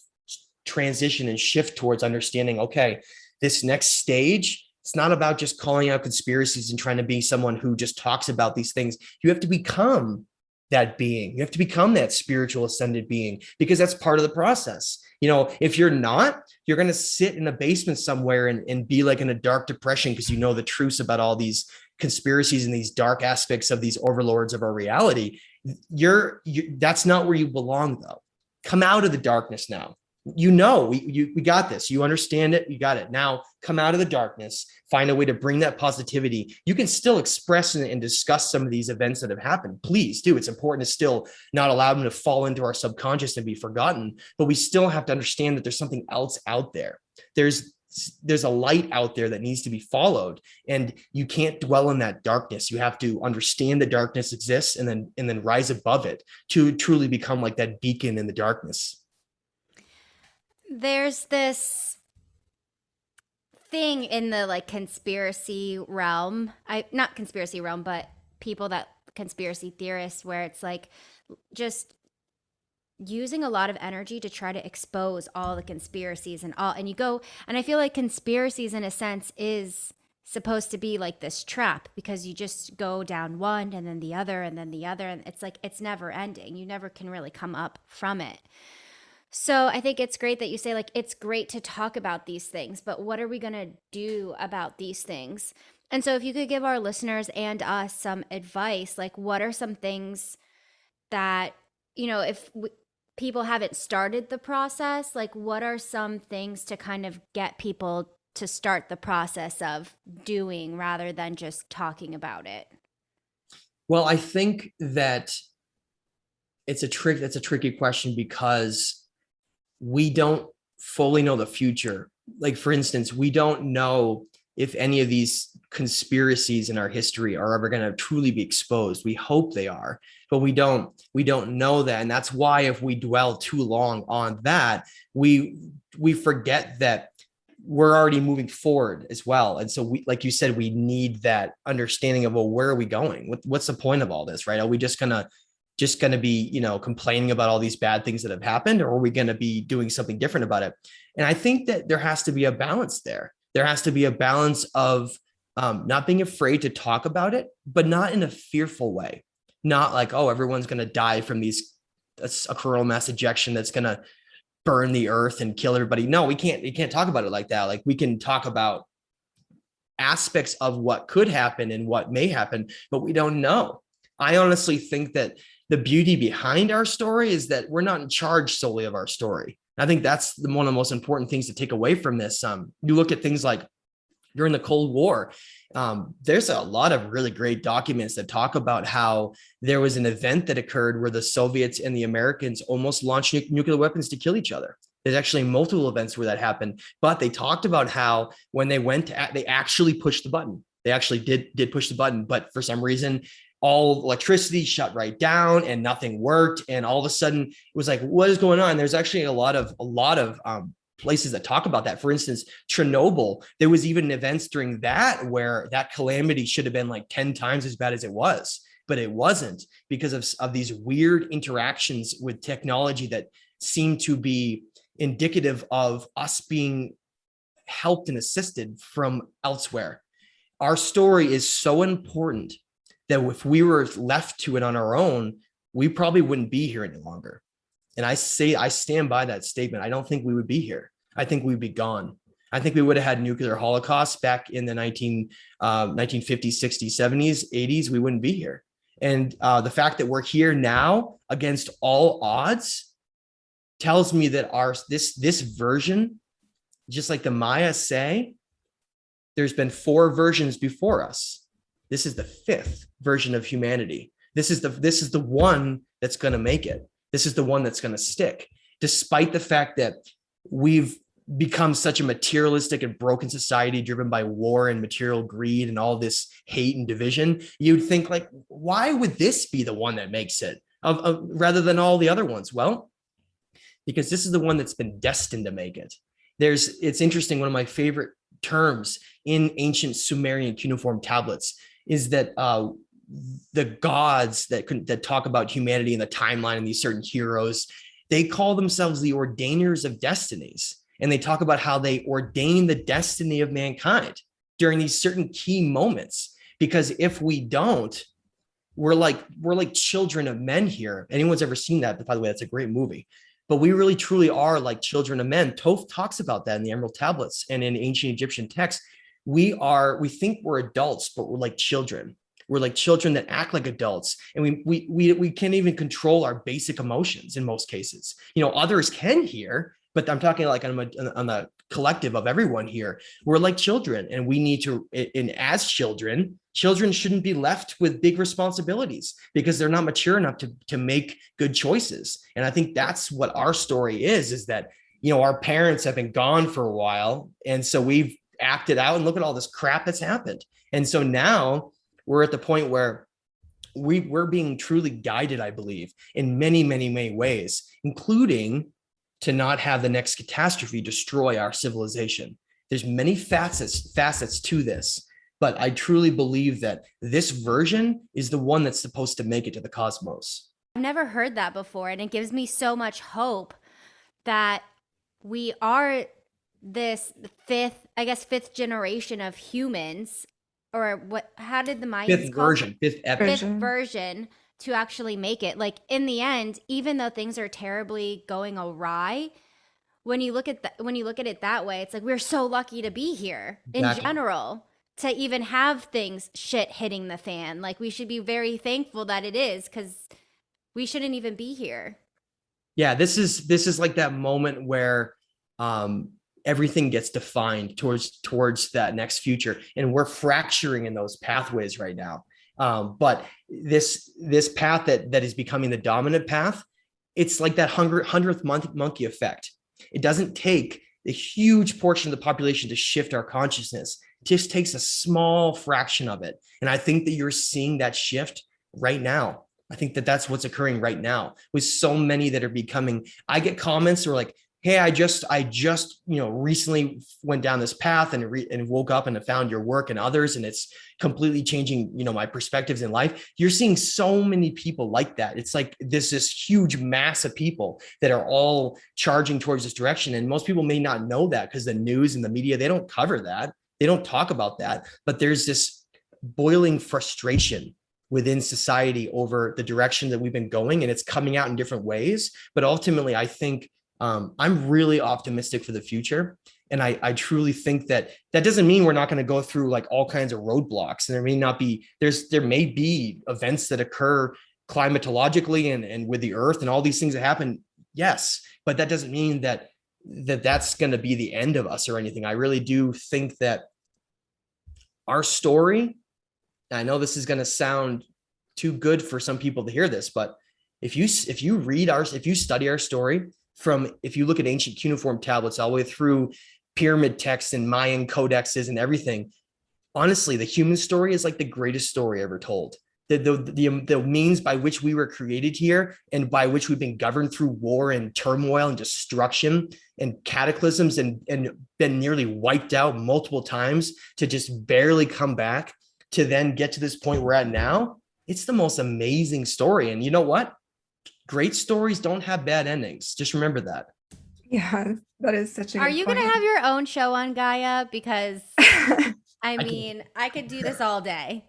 transition and shift towards understanding, okay, this next stage, it's not about just calling out conspiracies and trying to be someone who just talks about these things. You have to become that being. You have to become that spiritual ascended being, because that's part of the process. If you're not, you're going to sit in a basement somewhere and be like in a dark depression because you know the truths about all these conspiracies and these dark aspects of these overlords of our reality. That's not where you belong, though. Come out of the darkness now. We got this. You understand it. You got it. Now come out of the darkness, find a way to bring that positivity. You can still express and discuss some of these events that have happened. Please do. It's important to still not allow them to fall into our subconscious and be forgotten, but we still have to understand that there's something else out there. There's a light out there that needs to be followed, and you can't dwell in that darkness. You have to understand that darkness exists and then rise above it to truly become like that beacon in the darkness. There's this thing in the like conspiracy realm. Not conspiracy realm, but people that conspiracy theorists, where it's like just using a lot of energy to try to expose all the conspiracies and you go, and I feel like conspiracies in a sense is supposed to be like this trap, because you just go down one and then the other and then the other, and it's like it's never ending. You never can really come up from it. So I think it's great that you say, like, it's great to talk about these things, but what are we going to do about these things? And so if you could give our listeners and us some advice, like, what are some things that, if people haven't started the process, like, what are some things to kind of get people to start the process of doing rather than just talking about it? Well, I think that that's a tricky question, because we don't fully know the future. Like, for instance, we don't know if any of these conspiracies in our history are ever going to truly be exposed. We hope they are, but we don't know that. And that's why if we dwell too long on that, we forget that we're already moving forward as well. And so we, like you said, we need that understanding of, well, where are we going? What's the point of all this, right? Are we just going to be, complaining about all these bad things that have happened, or are we going to be doing something different about it? And I think that there has to be a balance there. There has to be a balance of not being afraid to talk about it, but not in a fearful way. Not like, oh, everyone's going to die from a coronal mass ejection that's going to burn the earth and kill everybody. No, we can't talk about it like that. Like, we can talk about aspects of what could happen and what may happen, but we don't know. I honestly think that the beauty behind our story is that we're not in charge solely of our story. I think that's one of the most important things to take away from this. You look at things like during the Cold War, there's a lot of really great documents that talk about how there was an event that occurred where the Soviets and the Americans almost launched nuclear weapons to kill each other. There's actually multiple events where that happened, but they talked about how when they they actually pushed the button. They actually did push the button, but for some reason, all electricity shut right down and nothing worked. And all of a sudden it was like, what is going on? There's actually a lot of places that talk about that. For instance, Chernobyl, there was even events during that where that calamity should have been like 10 times as bad as it was, but it wasn't, because of these weird interactions with technology that seem to be indicative of us being helped and assisted from elsewhere. Our story is so important that if we were left to it on our own, we probably wouldn't be here any longer. And I stand by that statement. I don't think we would be here. I think we'd be gone. I think we would have had nuclear holocaust back in the 1950s, 60s, 70s, 80s. We wouldn't be here. And the fact that we're here now against all odds tells me that this version, just like the Maya say, there's been 4 versions before us. This is the 5th version of humanity. This is the one that's going to make it. This is the one that's going to stick, despite the fact that we've become such a materialistic and broken society driven by war and material greed and all this hate and division. You'd think, like, why would this be the one that makes it rather than all the other ones? Well, because this is the one that's been destined to make it. It's interesting. One of my favorite terms in ancient Sumerian cuneiform tablets is that the gods that talk about humanity and the timeline and these certain heroes, they call themselves the ordainers of destinies. And they talk about how they ordain the destiny of mankind during these certain key moments. Because if we don't, we're like children of men here. Anyone's ever seen that? By the way, that's a great movie. But we really truly are like children of men. Thoth talks about that in the Emerald Tablets and in ancient Egyptian texts. We think we're adults, but we're like children. We're like children that act like adults, and we can't even control our basic emotions in most cases. Others can here, but I'm talking like on the collective of everyone here. We're like children, and we need to. And as children shouldn't be left with big responsibilities because they're not mature enough to make good choices. And I think that's what our story is that our parents have been gone for a while, and so we've acted out. And look at all this crap that's happened. And so now we're at the point where we're being truly guided, I believe, in many, many, many ways, including to not have the next catastrophe destroy our civilization. There's many facets to this, but I truly believe that this version is the one that's supposed to make it to the cosmos. I've never heard that before, and it gives me so much hope that we are this fifth generation of humans. Or what? How did the Mayans call it? Fifth version to actually make it. Like in the end, even though things are terribly going awry, when you look at it that way, it's like we're so lucky to be here in general, to even have things shit hitting the fan. Like we should be very thankful that it is, because we shouldn't even be here. Yeah, this is like that moment where everything gets defined towards that next future, and we're fracturing in those pathways right now. But this path that is becoming the dominant path, it's like that 100th monkey effect. It doesn't take a huge portion of the population to shift our consciousness. It just takes a small fraction of it, and I think that you're seeing that shift right now. I think that that's what's occurring right now with so many that are becoming. I get comments that are like, hey, I just recently went down this path and woke up and found your work and others, and it's completely changing, my perspectives in life. You're seeing so many people like that. It's like this huge mass of people that are all charging towards this direction. And most people may not know that because the news and the media, they don't cover that. They don't talk about that. But there's this boiling frustration within society over the direction that we've been going, and it's coming out in different ways. But ultimately, I think I'm really optimistic for the future. And I truly think that doesn't mean we're not going to go through like all kinds of roadblocks. And there may be events that occur climatologically and with the earth and all these things that happen. Yes. But that doesn't mean that's going to be the end of us or anything. I really do think that our story, I know this is going to sound too good for some people to hear this, but if you study our story, if you look at ancient cuneiform tablets all the way through pyramid texts and Mayan codexes and everything, honestly, the human story is like the greatest story ever told. The means by which we were created here and by which we've been governed through war and turmoil and destruction and cataclysms and been nearly wiped out multiple times to just barely come back to then get to this point we're at now. It's the most amazing story. And you know what? Great stories don't have bad endings. Just remember that. Yeah, that is such a Are good you point. going to have your own show on Gaia? Because I could do this all day.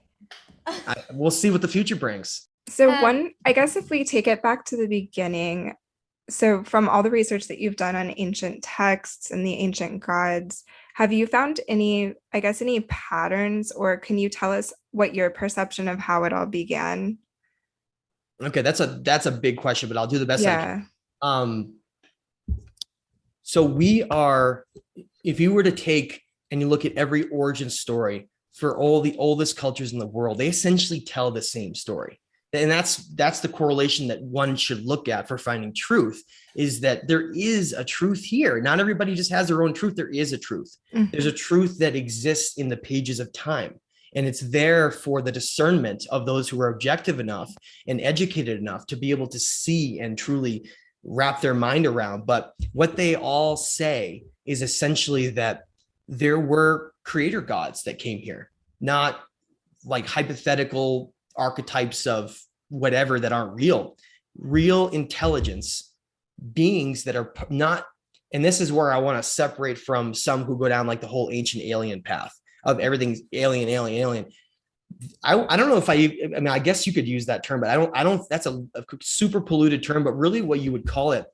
We'll see what the future brings. So I guess if we take it back to the beginning, So, from all the research that you've done on ancient texts and the ancient gods, have you found any, I guess, any patterns, or can you tell us what your perception of how it all began? Okay, that's a big question, but I'll do the best I can. Yeah. So if you were to take and you look at every origin story for all the oldest cultures in the world, they essentially tell the same story. And that's the correlation that one should look at for finding truth, is that there is a truth here. Not everybody just has their own truth. There is a truth. Mhm. There's a truth that exists in the pages of time. And it's there for the discernment of those who are objective enough and educated enough to be able to see and truly wrap their mind around. But what they all say is essentially that there were creator gods that came here, not like hypothetical archetypes of whatever that aren't real intelligence, beings that are not. And this is where I want to separate from some who go down like the whole ancient alien path of everything's alien. I don't know if I mean, I guess you could use that term, but I don't, that's a super polluted term, but really what you would call it,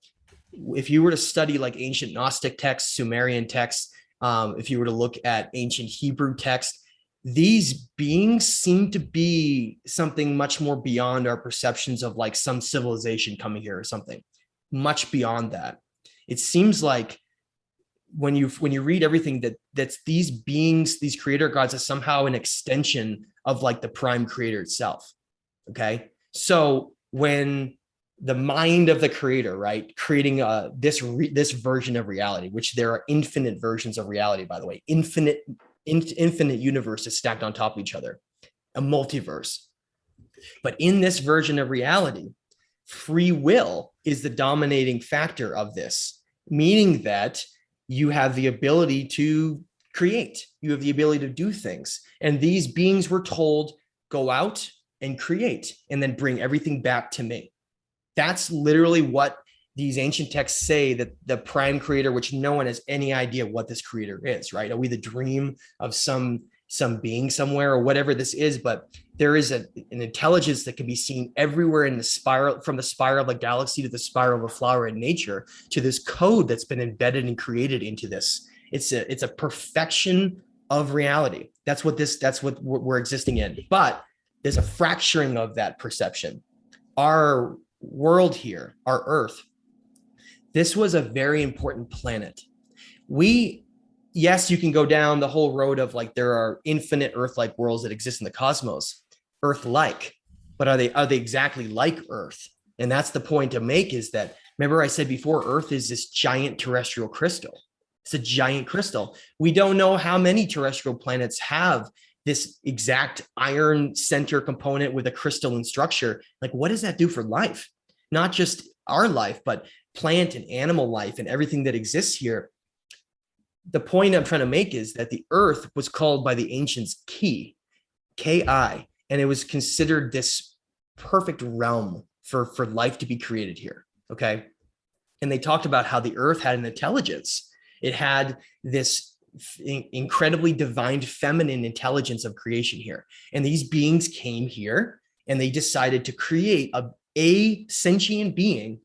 if you were to study like ancient Gnostic texts, Sumerian texts, if you were to look at ancient Hebrew texts, these beings seem to be something much more beyond our perceptions of like some civilization coming here or something much beyond that. It seems like when you read everything that's these beings, these creator gods, are somehow an extension of like the prime creator itself. Okay. So when the mind of the creator, right, creating this version of reality, which there are infinite versions of reality, by the way, infinite universes stacked on top of each other, a multiverse. But in this version of reality, free will is the dominating factor of this, meaning that you have the ability to create, you have the ability to do things. And these beings were told, go out and create, and then bring everything back to me. That's literally what these ancient texts say, that the prime creator, which no one has any idea what this creator is, right? Are we the dream of some being somewhere or whatever this is? But there is an intelligence that can be seen everywhere in the spiral, from the spiral of a galaxy to the spiral of a flower in nature, to this code that's been embedded and created into this. It's a perfection of reality. That's what we're existing in. But there's a fracturing of that perception. Our world here, our Earth, this was a very important planet. Yes, you can go down the whole road of like, there are infinite Earth-like worlds that exist in the cosmos, Earth-like, but are they exactly like Earth? And that's the point to make, is that, remember I said before, Earth is this giant terrestrial crystal. It's a giant crystal. We don't know how many terrestrial planets have this exact iron center component with a crystalline structure. Like, what does that do for life? Not just our life, but plant and animal life and everything that exists here. The point I'm trying to make is that the Earth was called by the ancients Ki, Ki, and it was considered this perfect realm for life to be created here. Okay. And they talked about how the Earth had an intelligence. It had this incredibly divine feminine intelligence of creation here. And these beings came here and they decided to create a sentient being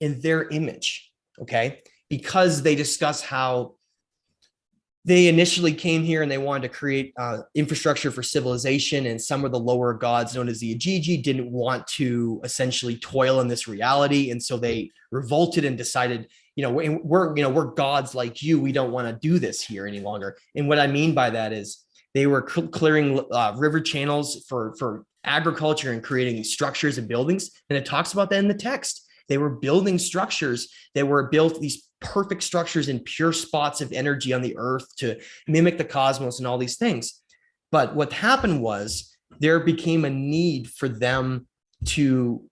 in their image. Okay. Because they discuss how they initially came here and they wanted to create infrastructure for civilization, and some of the lower gods, known as the Ajiji, didn't want to essentially toil in this reality, and so they revolted and decided, we're gods like you. We don't want to do this here any longer. And what I mean by that is they were clearing river channels for agriculture and creating these structures and buildings, and it talks about that in the text. They were building structures that were built, these perfect structures in pure spots of energy on the Earth to mimic the cosmos and all these things. But what happened was there became a need for them to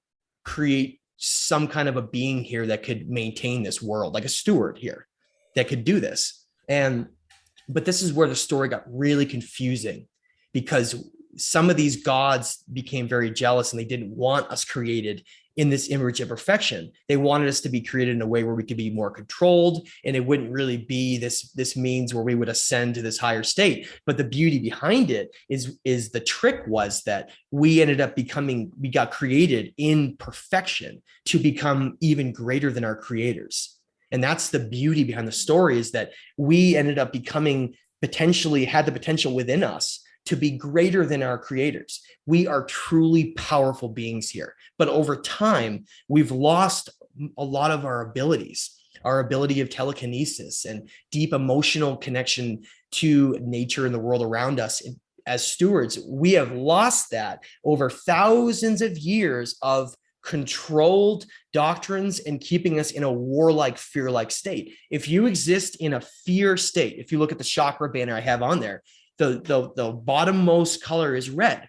create some kind of a being here that could maintain this world, like a steward here that could do this. But this is where the story got really confusing, because some of these gods became very jealous and they didn't want us created in this image of perfection. They wanted us to be created in a way where we could be more controlled, and it wouldn't really be this means where we would ascend to this higher state. But the beauty behind it is the trick was that we ended up we got created in perfection to become even greater than our creators. And that's the beauty behind the story, is that we ended up becoming had the potential within us to be greater than our creators. We are truly powerful beings here. But over time, we've lost a lot of our abilities, our ability of telekinesis and deep emotional connection to nature and the world around us. As stewards, we have lost that over thousands of years of controlled doctrines and keeping us in a warlike, fear-like state. If you exist in a fear state, if you look at the chakra banner I have on there, the bottommost color is red.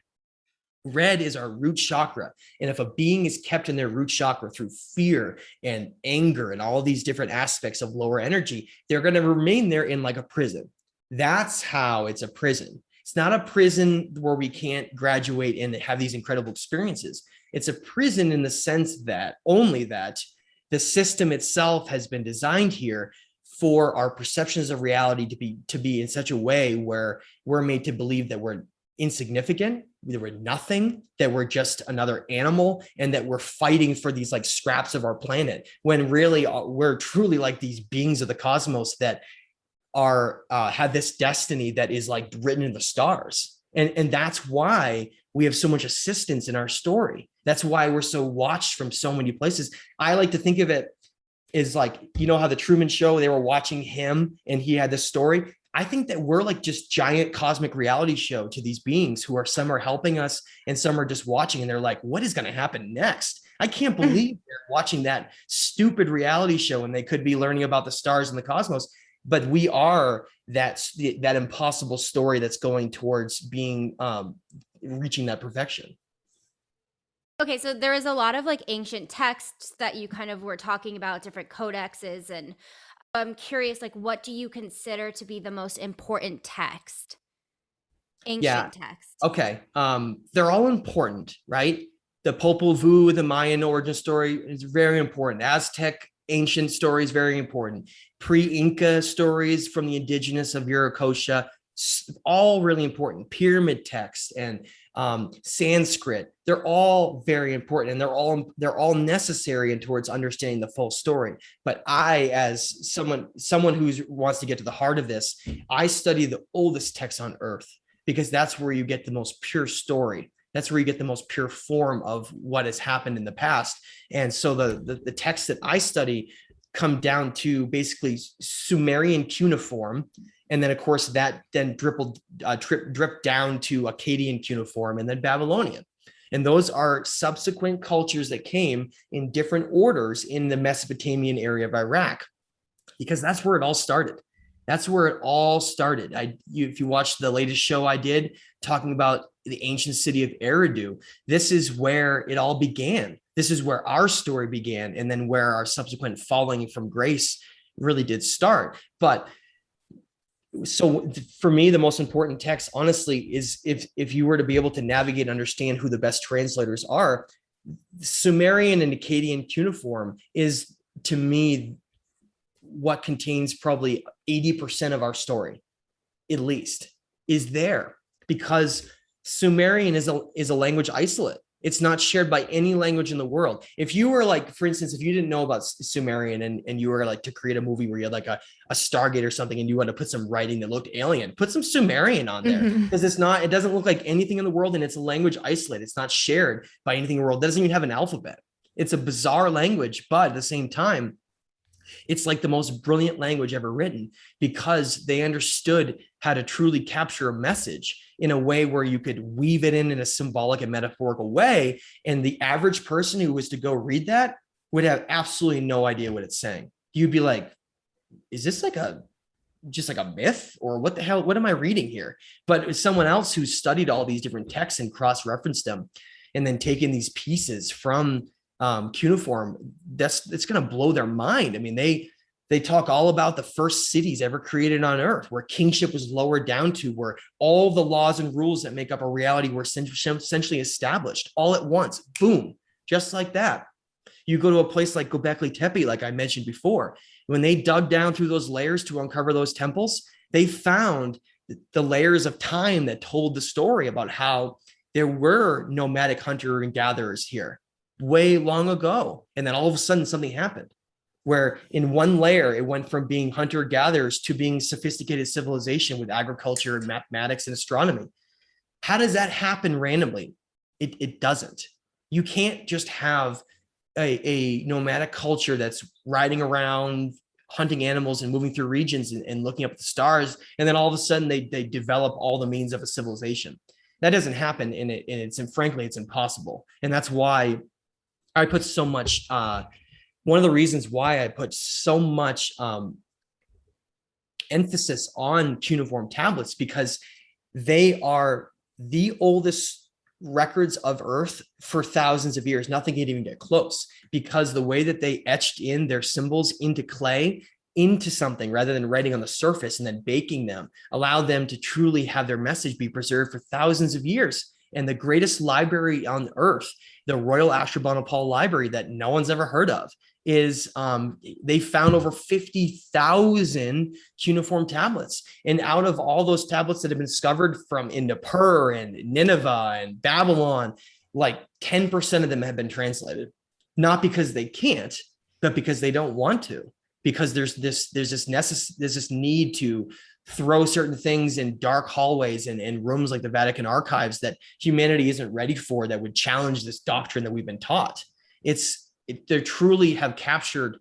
Red is our root chakra. And if a being is kept in their root chakra through fear and anger and all these different aspects of lower energy, they're going to remain there in like a prison. That's how it's a prison. It's not a prison where we can't graduate and have these incredible experiences. It's a prison in the sense that the system itself has been designed here for our perceptions of reality to be in such a way where we're made to believe that we're insignificant, that we're nothing, that we're just another animal, and that we're fighting for these like scraps of our planet, when really we're truly like these beings of the cosmos that have this destiny that is like written in the stars. And that's why we have so much assistance in our story. That's why we're so watched from so many places. I like to think of it is like, you know how the Truman Show, they were watching him and he had this story. I think that we're like just giant cosmic reality show to these beings who some are helping us and some are just watching, and they're like, what is going to happen next? I can't believe they're watching that stupid reality show and they could be learning about the stars and the cosmos. But we are that impossible story that's going towards being reaching that perfection. Okay, so there is a lot of like ancient texts that you kind of were talking about, different codexes, and I'm curious, like, what do you consider to be the most important text? Ancient text. Okay. They're all important, right? The Popol Vuh, the Mayan origin story is very important. Aztec ancient stories, very important. Pre-Inca stories from the indigenous of Viracocha, all really important. Pyramid texts and Sanskrit, they're all very important, and they're all necessary and towards understanding the full story. But I, as someone who wants to get to the heart of this, I study the oldest texts on earth, because that's where you get the most pure story. That's where you get the most pure form of what has happened in the past. And so the texts that I study come down to basically Sumerian cuneiform. And then, of course, that then dripped down to Akkadian cuneiform and then Babylonian. And those are subsequent cultures that came in different orders in the Mesopotamian area of Iraq, because that's where it all started. That's where it all started. If you watch the latest show I did talking about the ancient city of Eridu, this is where it all began. This is where our story began, and then where our subsequent falling from grace really did start. But so for me, the most important text, honestly, is if you were to be able to navigate and understand who the best translators are, Sumerian and Akkadian cuneiform is, to me, what contains probably 80% of our story, at least, is there, because Sumerian is a language isolate. It's not shared by any language in the world. If you were like, for instance, if you didn't know about Sumerian and you were like to create a movie where you had like a Stargate or something and you want to put some writing that looked alien, put some Sumerian on there, because it doesn't look like anything in the world, and it's a language isolate. It's not shared by anything in the world. It doesn't even have an alphabet. It's a bizarre language, but at the same time, it's like the most brilliant language ever written, because they understood how to truly capture a message in a way where you could weave it in a symbolic and metaphorical way. And the average person who was to go read that would have absolutely no idea what it's saying. You'd be like, is this just like a myth, or what the hell? What am I reading here? But someone else who studied all these different texts and cross-referenced them, and then taken these pieces from cuneiform, it's going to blow their mind. I mean, they talk all about the first cities ever created on earth, where kingship was lowered down to, where all the laws and rules that make up a reality were essentially established all at once. Boom, just like that. You go to a place like Göbekli Tepe, like I mentioned before, when they dug down through those layers to uncover those temples, they found the layers of time that told the story about how there were nomadic hunter and gatherers here way long ago. And then all of a sudden something happened where in one layer, it went from being hunter gatherers to being sophisticated civilization with agriculture and mathematics and astronomy. How does that happen randomly? It doesn't. You can't just have a nomadic culture that's riding around, hunting animals and moving through regions and looking up at the stars. And then all of a sudden they develop all the means of a civilization. That doesn't happen. And frankly, it's impossible. And that's why I put so much, one of the reasons why I put so much emphasis on cuneiform tablets, because they are the oldest records of Earth for thousands of years. Nothing can even get close, because the way that they etched in their symbols into clay, into something rather than writing on the surface and then baking them, allowed them to truly have their message be preserved for thousands of years. And the greatest library on Earth, the Royal Ashurbanipal Library that no one's ever heard of, is they found over 50,000 cuneiform tablets. And out of all those tablets that have been discovered from in Nippur and Nineveh and Babylon, like 10% of them have been translated, not because they can't, but because they don't want to, because there's this need to throw certain things in dark hallways and rooms like the Vatican archives that humanity isn't ready for, that would challenge this doctrine that we've been taught. They truly have captured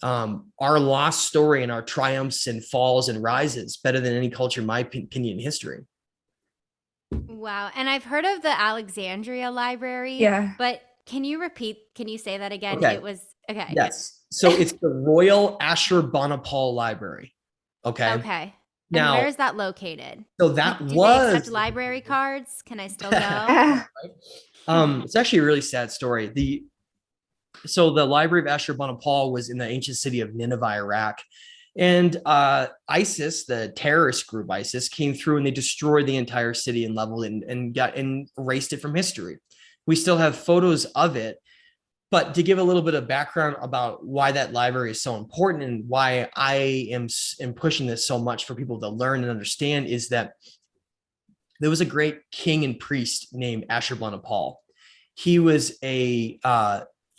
our lost story and our triumphs and falls and rises better than any culture, in my opinion, in history. Wow. And I've heard of the Alexandria Library. Yeah. But can you say that again? Okay. It was, okay. Yes. So it's the Royal Ashurbanipal Library. Okay. Okay. Now, and where is that located? So that Do was they accept library cards? Can I still go? It's actually a really sad story. So the Library of Ashurbanipal was in the ancient city of Nineveh, Iraq. And ISIS, the terrorist group ISIS, came through and they destroyed the entire city and leveled it and erased it from history. We still have photos of it. But to give a little bit of background about why that library is so important and why I am pushing this so much for people to learn and understand, is that there was a great king and priest named Ashurbanipal. He was a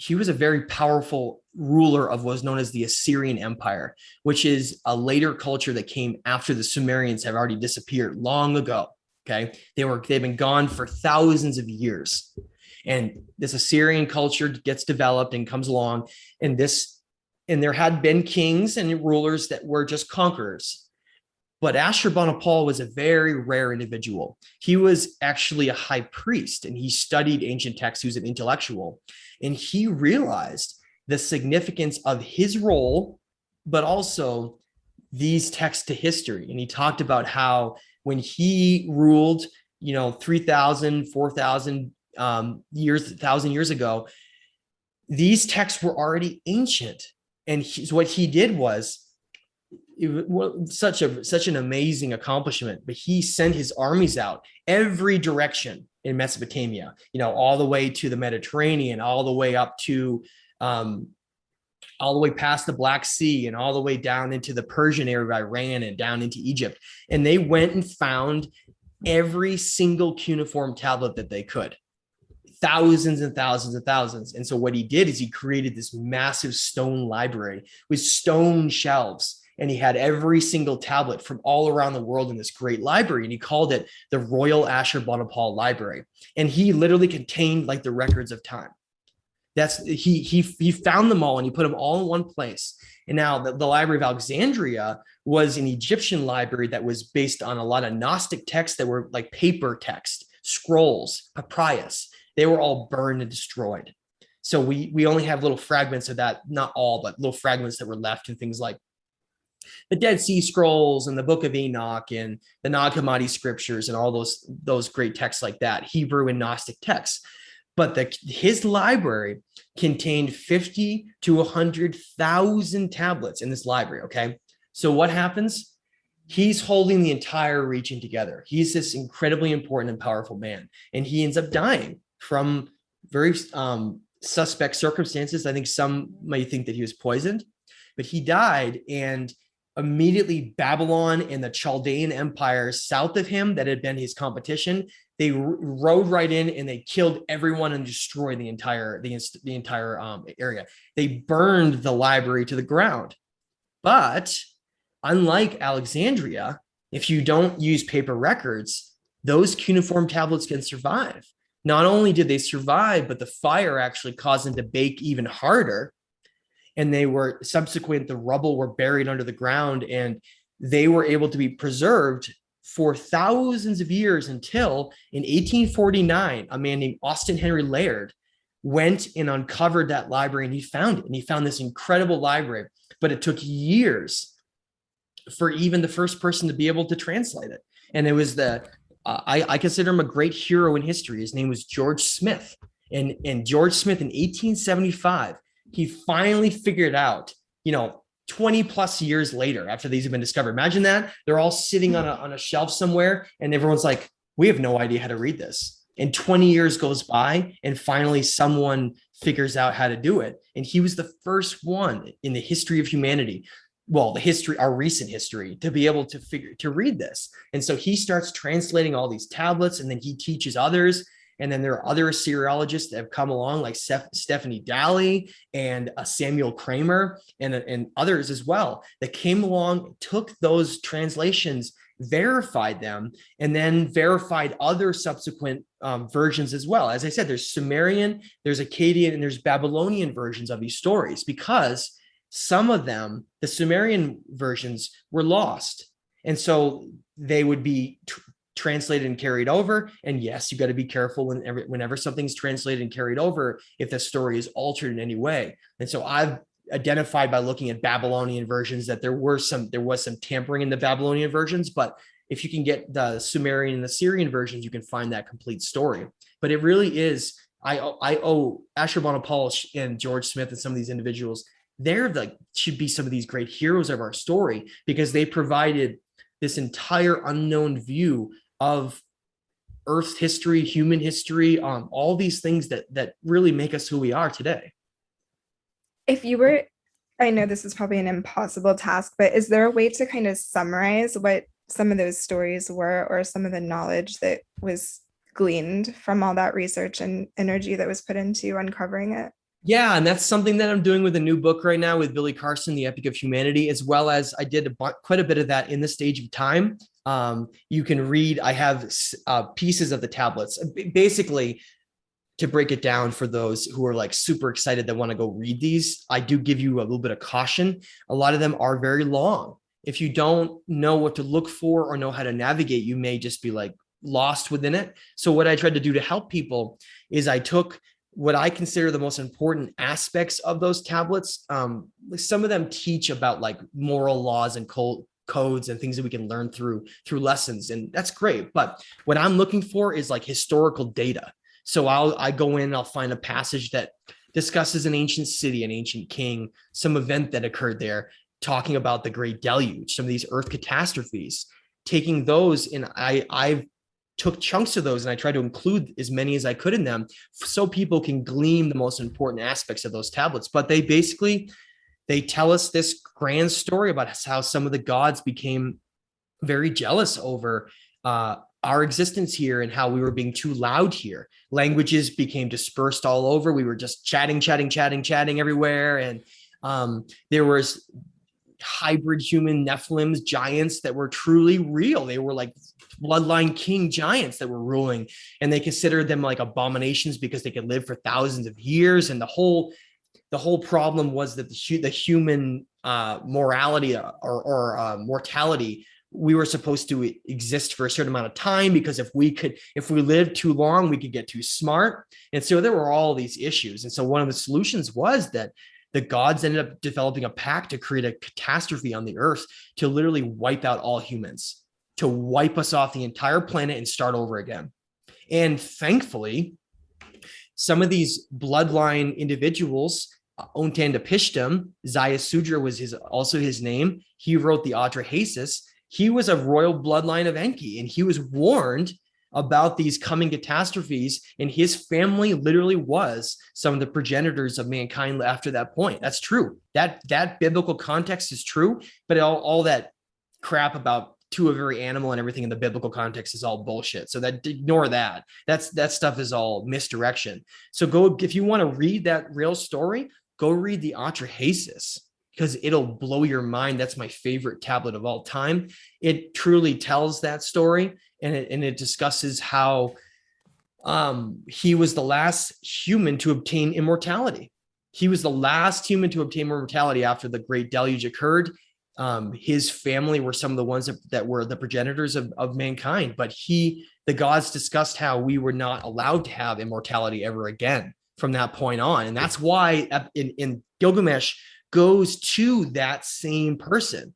very powerful ruler of what was known as the Assyrian Empire, which is a later culture that came after the Sumerians have already disappeared long ago. Okay, they've been gone for thousands of years. And this Assyrian culture gets developed and comes along, and there had been kings and rulers that were just conquerors. But Ashurbanipal was a very rare individual. He was actually a high priest, and he studied ancient texts. He was an intellectual, and he realized the significance of his role, but also these texts to history. And he talked about how when he ruled, 3,000, 4,000 1,000 years ago, these texts were already ancient. And what he did was such an amazing accomplishment. But he sent his armies out every direction in Mesopotamia, all the way to the Mediterranean, all the way up to all the way past the Black Sea and all the way down into the Persian area of Iran and down into Egypt. And they went and found every single cuneiform tablet that they could. Thousands and thousands and thousands. And so what he did is he created this massive stone library with stone shelves. And he had every single tablet from all around the world in this great library. And he called it the Royal Ashurbanipal Library. And he literally contained like the records of time. He found them all and he put them all in one place. And now the Library of Alexandria was an Egyptian library that was based on a lot of Gnostic texts that were like paper text, scrolls, papyrus. They were all burned and destroyed. So we only have little fragments of that, not all, but little fragments that were left, and things like the Dead Sea Scrolls and the Book of Enoch and the Nag Hammadi scriptures and all those great texts like that, Hebrew and Gnostic texts. But his library contained 50 to 100,000 tablets in this library. Okay. So what happens? He's holding the entire region together. He's this incredibly important and powerful man, and he ends up dying from very suspect circumstances. I think some might think that he was poisoned, but he died, and immediately Babylon and the Chaldean Empire south of him that had been his competition, they rode right in and they killed everyone and destroyed the entire area. They burned the library to the ground. But unlike Alexandria, if you don't use paper records, those cuneiform tablets can survive. Not only did they survive, but the fire actually caused them to bake even harder. And they were subsequent, the rubble were buried under the ground, and they were able to be preserved for thousands of years until in 1849, a man named Austin Henry Laird went and uncovered that library, and he found it. And he found this incredible library, but it took years for even the first person to be able to translate it. And it was I consider him a great hero in history. His name was George Smith. And George Smith in 1875, he finally figured out, 20 plus years later after these have been discovered. Imagine that. They're all sitting on a shelf somewhere and everyone's like, we have no idea how to read this. And 20 years goes by and finally someone figures out how to do it. And he was the first one in the history of humanity, our recent history, to be able to read this. And so he starts translating all these tablets, and then he teaches others. And then there are other Assyriologists that have come along, like Stephanie Daly and Samuel Kramer and others as well, that came along, took those translations, verified them, and then verified other subsequent versions as well. As I said, there's Sumerian, there's Akkadian, and there's Babylonian versions of these stories, because some of them, the Sumerian versions, were lost. And so they would be translated and carried over. And yes, you got to be careful whenever something's translated and carried over, if the story is altered in any way. And so I've identified by looking at Babylonian versions that there was some tampering in the Babylonian versions, but if you can get the Sumerian and the Syrian versions, you can find that complete story. But it really is, I owe Ashurbanipal and George Smith and some of these individuals, should be some of these great heroes of our story, because they provided this entire unknown view of Earth history, human history, all these things that really make us who we are today. I know this is probably an impossible task, but is there a way to kind of summarize what some of those stories were, or some of the knowledge that was gleaned from all that research and energy that was put into uncovering it? Yeah, and that's something that I'm doing with a new book right now with Billy Carson, The Epic of Humanity, as well as I did quite a bit of that in The Stage of Time. You can read, I have pieces of the tablets. Basically, to break it down for those who are like super excited that want to go read these, I do give you a little bit of caution. A lot of them are very long. If you don't know what to look for or know how to navigate, you may just be like lost within it. So what I tried to do to help people is I took what I consider the most important aspects of those tablets. Some of them teach about like moral laws and codes and things that we can learn through lessons, and that's great. But what I'm looking for is like historical data. So I go in, I'll find a passage that discusses an ancient city, an ancient king, some event that occurred there, talking about the Great Deluge, some of these earth catastrophes, taking those, and I've took chunks of those and I tried to include as many as I could in them so people can glean the most important aspects of those tablets. But they tell us this grand story about how some of the gods became very jealous over our existence here and how we were being too loud here. Languages became dispersed all over. We were just chatting everywhere. And there was hybrid human Nephilims, giants that were truly real. They were like bloodline king giants that were ruling, and they considered them like abominations because they could live for thousands of years. And the whole problem was that the human morality or mortality, we were supposed to exist for a certain amount of time, because if we lived too long, we could get too smart. And so there were all these issues. And so one of the solutions was that the gods ended up developing a pact to create a catastrophe on the earth to literally wipe out all humans, to wipe us off the entire planet and start over again. And thankfully, some of these bloodline individuals, Ontandapishtim, Zayasudra was also his name. He wrote the Atrahasis. He was a royal bloodline of Enki, and he was warned about these coming catastrophes, and his family literally was some of the progenitors of mankind after that point. That's true. That biblical context is true, but all that crap about to a very animal and everything in the biblical context is all bullshit. So that ignore that. That stuff is all misdirection. So go, if you want to read that real story, go read the Atrahasis, because it'll blow your mind. That's my favorite tablet of all time. It truly tells that story, and it discusses how he was the last human to obtain immortality. He was the last human to obtain immortality after the great deluge occurred. His family were some of the ones that were the progenitors of mankind, but the gods discussed how we were not allowed to have immortality ever again from that point on. And that's why in Gilgamesh goes to that same person.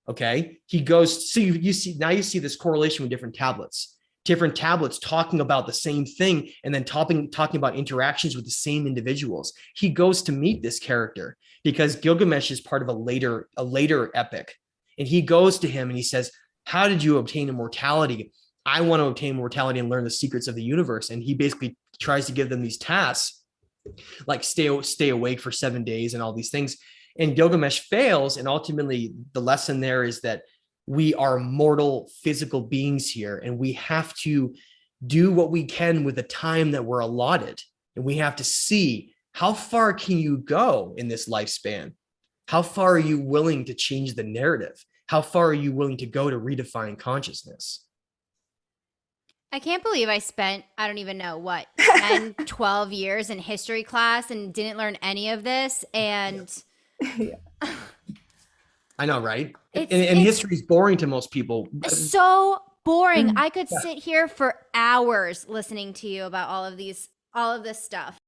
Okay. He goes, so you see this correlation with different tablets talking about the same thing, and then talking about interactions with the same individuals. He goes to meet this character because Gilgamesh is part of a later epic. And he goes to him and he says, how did you obtain immortality? I want to obtain immortality and learn the secrets of the universe. And he basically tries to give them these tasks, like stay awake for 7 days and all these things. And Gilgamesh fails. And ultimately the lesson there is that we are mortal physical beings here, and we have to do what we can with the time that we're allotted. And we have to see, how far can you go in this lifespan? How far are you willing to change the narrative? How far are you willing to go to redefine consciousness? I can't believe I spent, I don't even know what, 10, 12 years in history class and didn't learn any of this. And I know, right? And history is boring to most people. So boring. I could sit here for hours listening to you about all of this stuff.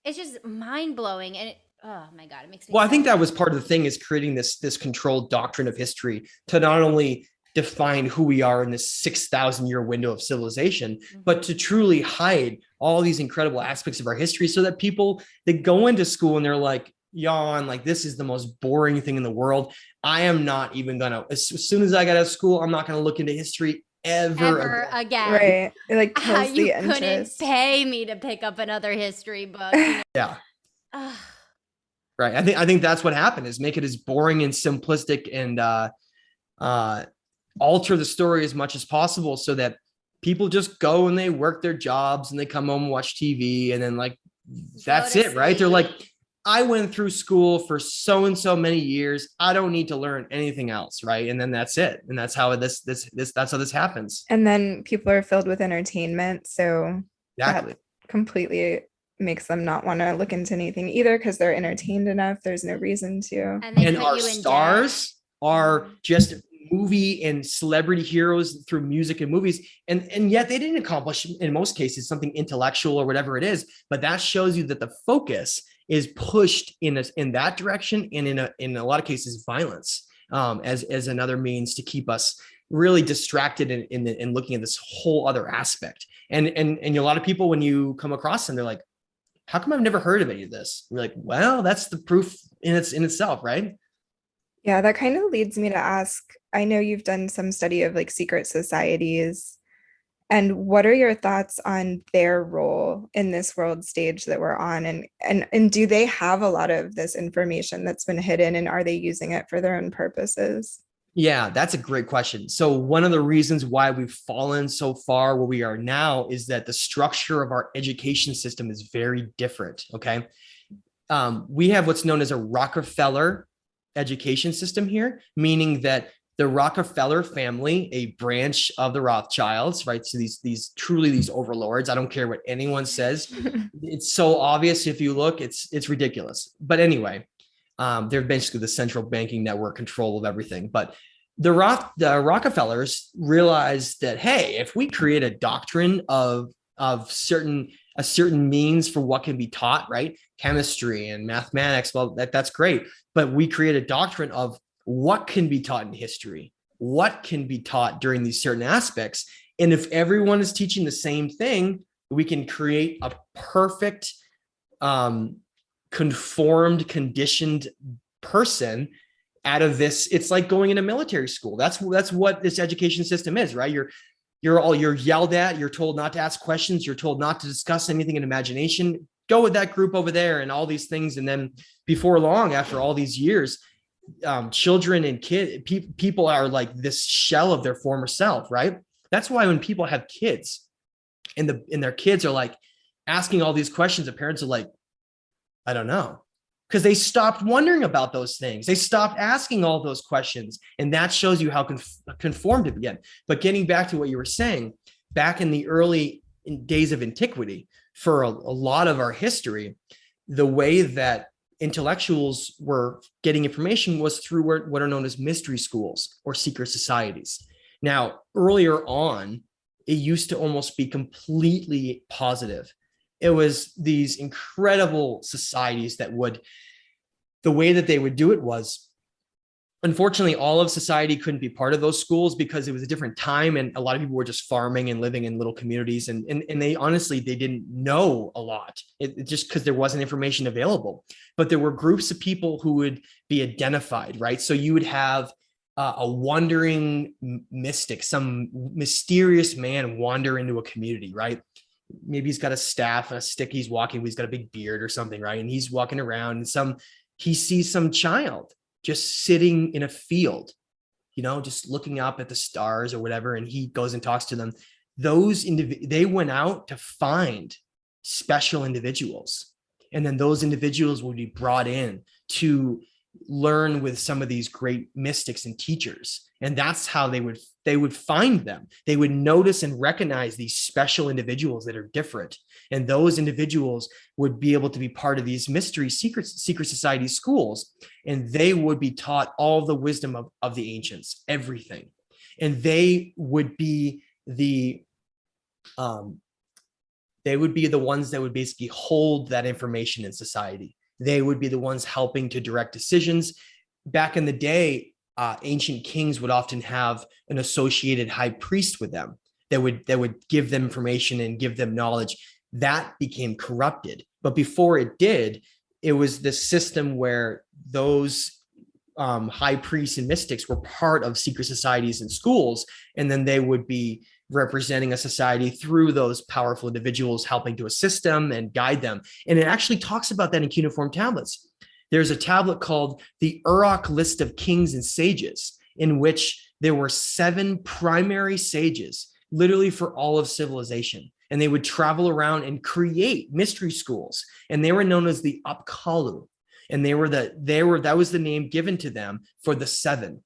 It's just mind blowing. And oh my God, it makes me. Well, I think that was part of the thing, is creating this controlled doctrine of history to not only define who we are in this 6,000 year window of civilization, but to truly hide all these incredible aspects of our history, so that people, they go into school and they're like, yawn, like this is the most boring thing in the world. I am not even gonna, as soon as I get out of school, I'm not gonna look into history ever again. Right. It like kills you the interest. Couldn't pay me to pick up another history book. Yeah. Right. I think that's what happened, is make it as boring and simplistic, and alter the story as much as possible, so that people just go and they work their jobs and they come home and watch TV, and then like that's it, right? They're like, I went through school for so and so many years. I don't need to learn anything else, right? And then that's it. And that's how that's how this happens. And then people are filled with entertainment, so exactly, that completely makes them not want to look into anything either, because they're entertained enough. There's no reason to. And our stars are just movie and celebrity heroes through music and movies, and yet they didn't accomplish in most cases something intellectual or whatever it is. But that shows you that the focus is pushed in that direction, and in a lot of cases violence as another means to keep us really distracted in looking at this whole other aspect. And a lot of people, when you come across them, they're like, how come I've never heard of any of this? We're like, well, that's the proof in itself, right? Yeah, that kind of leads me to ask, I know you've done some study of like secret societies, and what are your thoughts on their role in this world stage that we're on? And do they have a lot of this information that's been hidden, and are they using it for their own purposes? Yeah, that's a great question. So one of the reasons why we've fallen so far where we are now is that the structure of our education system is very different. Okay. We have what's known as a Rockefeller education system here, meaning that the Rockefeller family, a branch of the Rothschilds, right? So these overlords, I don't care what anyone says. It's so obvious. If you look, it's ridiculous. But anyway, they're basically the central banking network control of everything. But the Rockefellers realized that, hey, if we create a doctrine of a certain means for what can be taught, right? Chemistry and mathematics, well, that's great. But we create a doctrine of what can be taught in history, what can be taught during these certain aspects. And if everyone is teaching the same thing, we can create a perfect, conformed, conditioned person out of this. It's like going into military school. That's what this education system is, right? you're yelled at, you're told not to ask questions, you're told not to discuss anything in imagination. Go with that group over there and all these things. And then before long, after all these years, children and people are like this shell of their former self, right? That's why when people have kids and their kids are like asking all these questions, the parents are like, I don't know, because they stopped wondering about those things. They stopped asking all those questions. And that shows you how conformed it began. But getting back to what you were saying, back in the early days of antiquity, for a lot of our history, the way that intellectuals were getting information was through what are known as mystery schools or secret societies. Now, earlier on, it used to almost be completely positive. It was these incredible societies that the way that they would do it was, unfortunately, all of society couldn't be part of those schools because it was a different time. And a lot of people were just farming and living in little communities. And they honestly, they didn't know a lot. It just because there wasn't information available. But there were groups of people who would be identified, right? So you would have a wandering mystic, some mysterious man wander into a community, right? Maybe he's got a staff and a stick he's walking with, he's got a big beard or something, right? And he's walking around and he sees some child just sitting in a field, just looking up at the stars or whatever. And he goes and talks to them. They went out to find special individuals. And then those individuals would be brought in to learn with some of these great mystics and teachers. And that's how they would find them. They would notice and recognize these special individuals that are different. And those individuals would be able to be part of these mystery secret society schools. And they would be taught all the wisdom of the ancients, everything. And they would be the ones that would basically hold that information in society. They would be the ones helping to direct decisions. Back in the day, ancient kings would often have an associated high priest with them that would give them information and give them knowledge. That became corrupted. But before it did, it was the system where those high priests and mystics were part of secret societies and schools, and then they would be representing a society through those powerful individuals, helping to assist them and guide them. And it actually talks about that in cuneiform tablets. There's a tablet called the Uruk List of Kings and Sages, in which there were 7 primary sages, literally for all of civilization. And they would travel around and create mystery schools. And they were known as the Apkallu. And that was the name given to them for the seven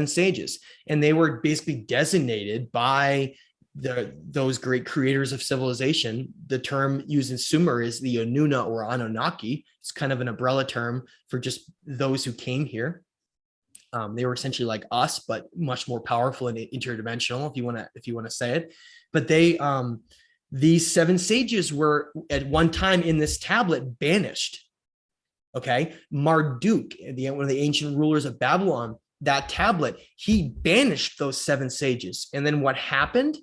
sages. And they were basically designated by those great creators of civilization. The term used in Sumer is the Onuna or Anunnaki. It's kind of an umbrella term for just those who came here. They were essentially like us, but much more powerful and interdimensional, if you want to say it. But these 7 sages were at one time in this tablet banished. Okay, Marduk, one of the ancient rulers of Babylon, that tablet, he banished those 7 sages. And then what happened?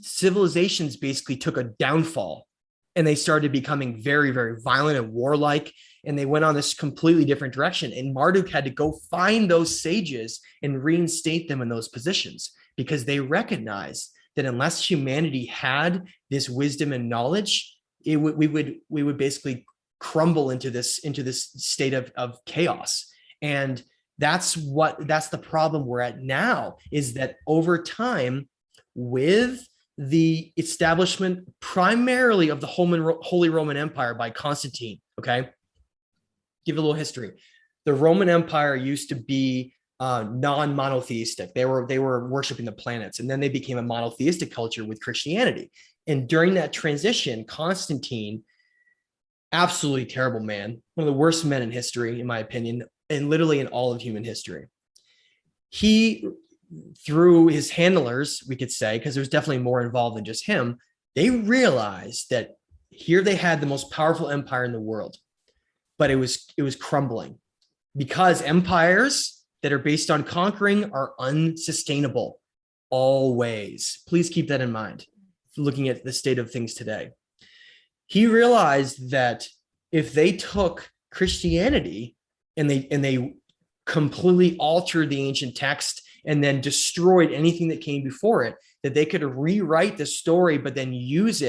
Civilizations basically took a downfall, and they started becoming very, very violent and warlike. And they went on this completely different direction. And Marduk had to go find those sages and reinstate them in those positions, because they recognized that unless humanity had this wisdom and knowledge, we would basically crumble into this state of chaos. And that's the problem we're at now, is that over time, with the establishment primarily of the Holy Roman Empire by Constantine, okay, give you a little history. The Roman Empire used to be non-monotheistic. They were worshiping the planets, and then they became a monotheistic culture with Christianity. And during that transition, Constantine, absolutely terrible man, one of the worst men in history, in my opinion, and literally in all of human history. He, through his handlers, we could say, because there's definitely more involved than just him, they realized that here they had the most powerful empire in the world, but it was crumbling, because empires that are based on conquering are unsustainable always. Please keep that in mind, looking at the state of things today. He realized that if they took Christianity and they completely altered the ancient text and then destroyed anything that came before it, that they could rewrite the story, but then use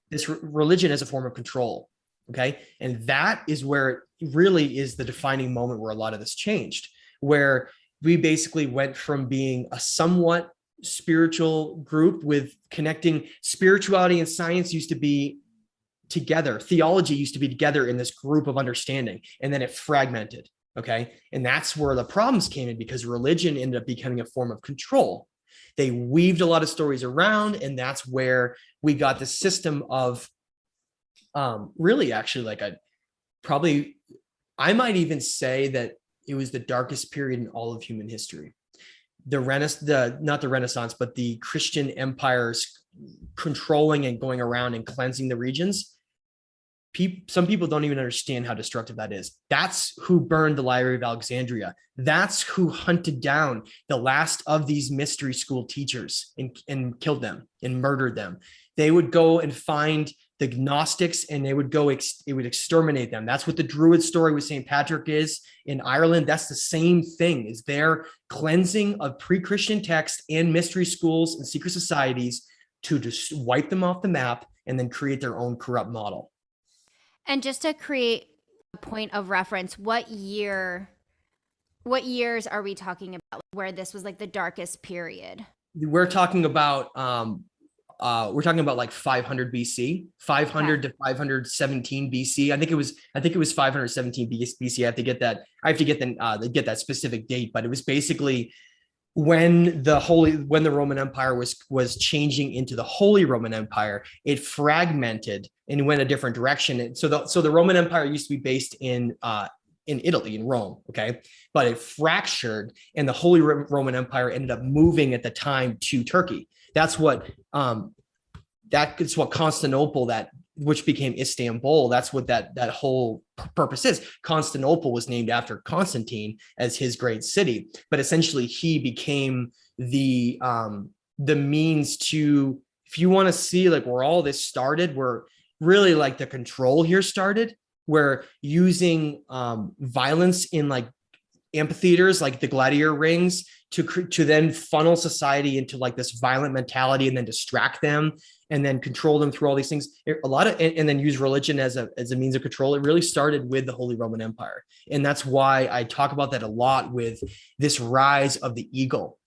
this religion as a form of control. Okay. And that is where it really is the defining moment where a lot of this changed, where we basically went from being a somewhat spiritual group with connecting spirituality and science used to be together. Theology used to be together in this group of understanding, and then it fragmented. Okay. And that's where the problems came in, because religion ended up becoming a form of control. They weaved a lot of stories around, and that's where we got this system of really actually like I might even say that it was the darkest period in all of human history. Not the Renaissance, but the Christian empires controlling and going around and cleansing the regions. Some people don't even understand how destructive that is. That's who burned the Library of Alexandria. That's who hunted down the last of these mystery school teachers and killed them and murdered them. They would go and find the Gnostics, and they would go, it would exterminate them. That's what the Druid story with St. Patrick is in Ireland. That's the same thing, is their cleansing of pre-Christian texts and mystery schools and secret societies to just wipe them off the map and then create their own corrupt model. And just to create a point of reference, what years are we talking about where this was like the darkest period? We're talking about like 500 BC, 500 to 517 BC. I think it was 517 BC. I have to get that specific date, but it was basically when the Roman Empire was changing into the Holy Roman Empire. It fragmented and went a different direction. And so the Roman Empire used to be based in Italy, in Rome, okay? But it fractured, and the Holy Roman Empire ended up moving at the time to Turkey. That's what Constantinople, which became Istanbul, that's what that whole purpose is. Constantinople was named after Constantine as his great city, but essentially he became the means to, if you want to see like where all this started, where really like the control here started, where using violence in like amphitheaters, like the gladiator rings, to then funnel society into like this violent mentality and then distract them and then control them through all these things. And then use religion as a means of control. It really started with the Holy Roman Empire. And that's why I talk about that a lot with this rise of the eagle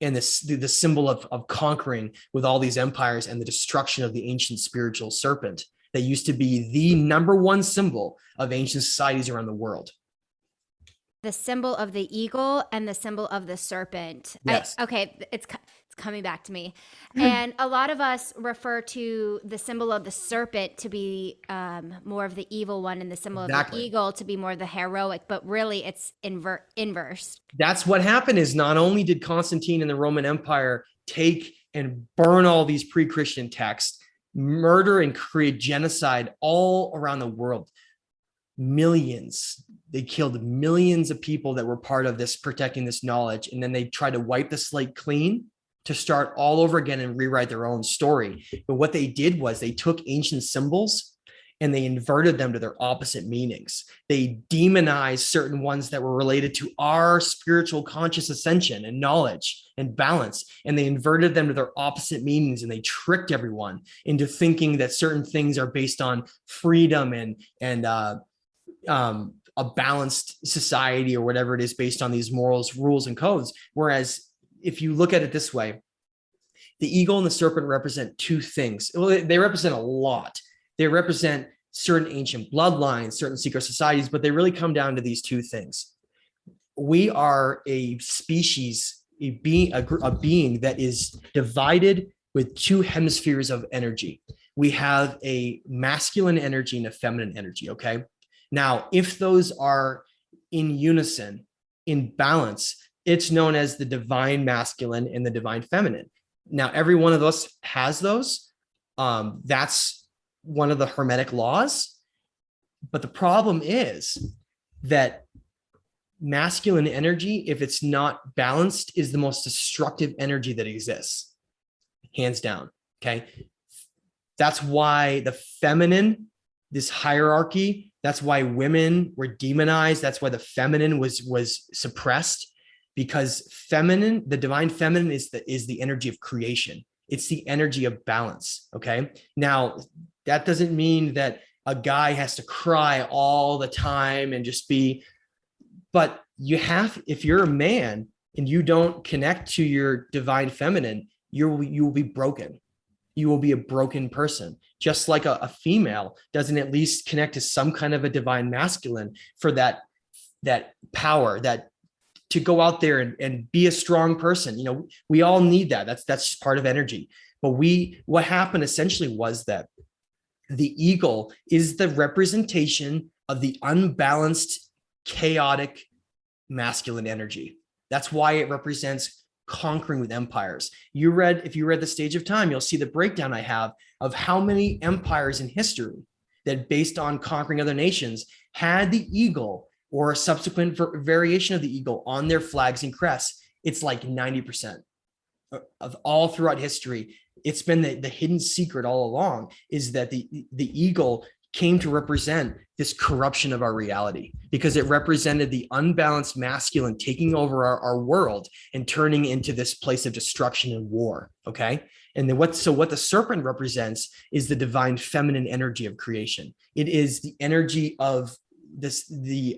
and the symbol of conquering with all these empires, and the destruction of the ancient spiritual serpent that used to be the number one symbol of ancient societies around the world. The symbol of the eagle and the symbol of the serpent. Yes. It's coming back to me. And a lot of us refer to the symbol of the serpent to be more of the evil one, and the symbol of the eagle to be more the heroic, but really it's inverse. That's what happened. Is not only did Constantine and the Roman Empire take and burn all these pre-Christian texts, murder and create genocide all around the world. They killed millions of people that were part of this, protecting this knowledge. And then they tried to wipe the slate clean to start all over again and rewrite their own story. But what they did was they took ancient symbols and they inverted them to their opposite meanings. They demonized certain ones that were related to our spiritual conscious ascension and knowledge and balance. And they inverted them to their opposite meanings. And they tricked everyone into thinking that certain things are based on freedom and a balanced society, or whatever it is, based on these morals, rules, and codes. Whereas if you look at it this way, the eagle and the serpent represent two things. Well, they represent a lot. They represent certain ancient bloodlines, certain secret societies, but they really come down to these two things. We are a species, a being that is divided with two hemispheres of energy. We have a masculine energy and a feminine energy, okay? Now, if those are in unison, in balance, it's known as the divine masculine and the divine feminine. Now, every one of us has those. That's one of the Hermetic laws. But the problem is that masculine energy, if it's not balanced, is the most destructive energy that exists, hands down. Okay. That's why the feminine, this hierarchy, that's why women were demonized. That's why the feminine was suppressed. because feminine, the divine feminine is the energy of creation. It's the energy of balance. Okay. Now that doesn't mean that a guy has to cry all the time and just be, but if you're a man and you don't connect to your divine feminine, you will be broken. You will be a broken person. Just like a female doesn't at least connect to some kind of a divine masculine for that power, that to go out there and be a strong person. You know, we all need that. That's just part of energy. But what happened essentially was that the eagle is the representation of the unbalanced, chaotic masculine energy. That's why it represents conquering with empires. If you read The Stage of Time, you'll see the breakdown I have of how many empires in history that, based on conquering other nations, had the eagle or a subsequent variation of the eagle on their flags and crests. It's like 90% of all throughout history. It's been the hidden secret all along, is that the eagle came to represent this corruption of our reality, because it represented the unbalanced masculine taking over our world and turning into this place of destruction and war. Okay. And then what the serpent represents is the divine feminine energy of creation. It is the energy of the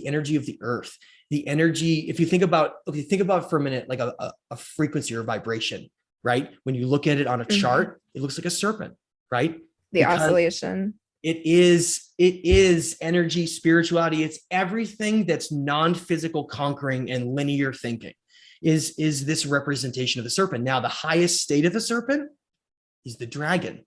energy of the earth, the energy. If you think about for a minute, like a frequency or vibration, right? When you look at it on a chart, it looks like a serpent, right? The oscillation. It is energy, spirituality. It's everything that's non-physical conquering and linear thinking is this representation of the serpent. Now, the highest state of the serpent is the dragon.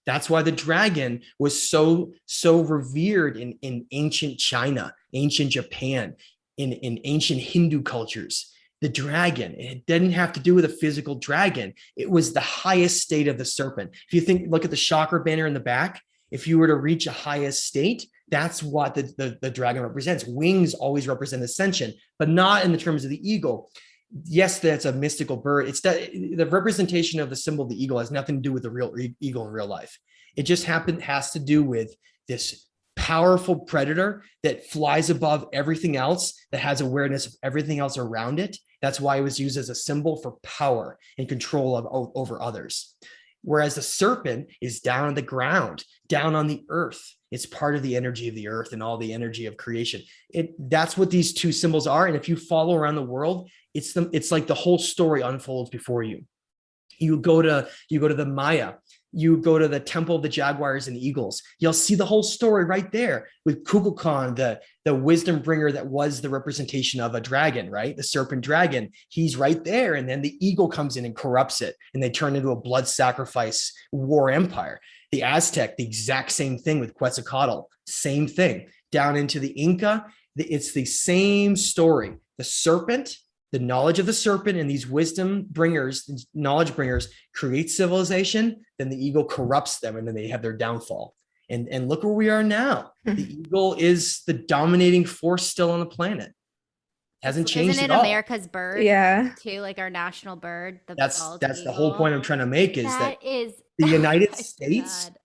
That's why the dragon was so revered in ancient China, ancient Japan, in ancient Hindu cultures. The dragon, it didn't have to do with a physical dragon. It was the highest state of the serpent. If you look at the chakra banner in the back, if you were to reach a highest state, that's what the dragon represents. Wings always represent ascension, but not in the terms of the eagle. Yes, that's a mystical bird. It's that the representation of the symbol of the eagle has nothing to do with the real eagle in real life. It just has to do with this powerful predator that flies above everything else, that has awareness of everything else around it. That's why it was used as a symbol for power and control over others. Whereas the serpent is down on the ground, down on the earth. It's part of the energy of the earth and all the energy of creation. That's what these two symbols are. And if you follow around the world, it's like the whole story unfolds before you. You go to the Maya, you go to the temple of the jaguars and eagles. You'll see the whole story right there with Kukulkan, the wisdom bringer that was the representation of a dragon, right? The serpent dragon. He's right there. And then the eagle comes in and corrupts it, and they turn into a blood sacrifice war empire. The Aztec, the exact same thing with Quetzalcoatl, same thing. Down into the Inca, it's the same story. The serpent, the knowledge of the serpent, and these wisdom bringers, these knowledge bringers, create civilization, then the eagle corrupts them, and then they have their downfall. And look where we are now. The eagle is the dominating force still on the planet. Hasn't changed Isn't at it all. America's bird? Yeah. Too, like our national bird. That's the whole point I'm trying to make, is that is the United my States. God.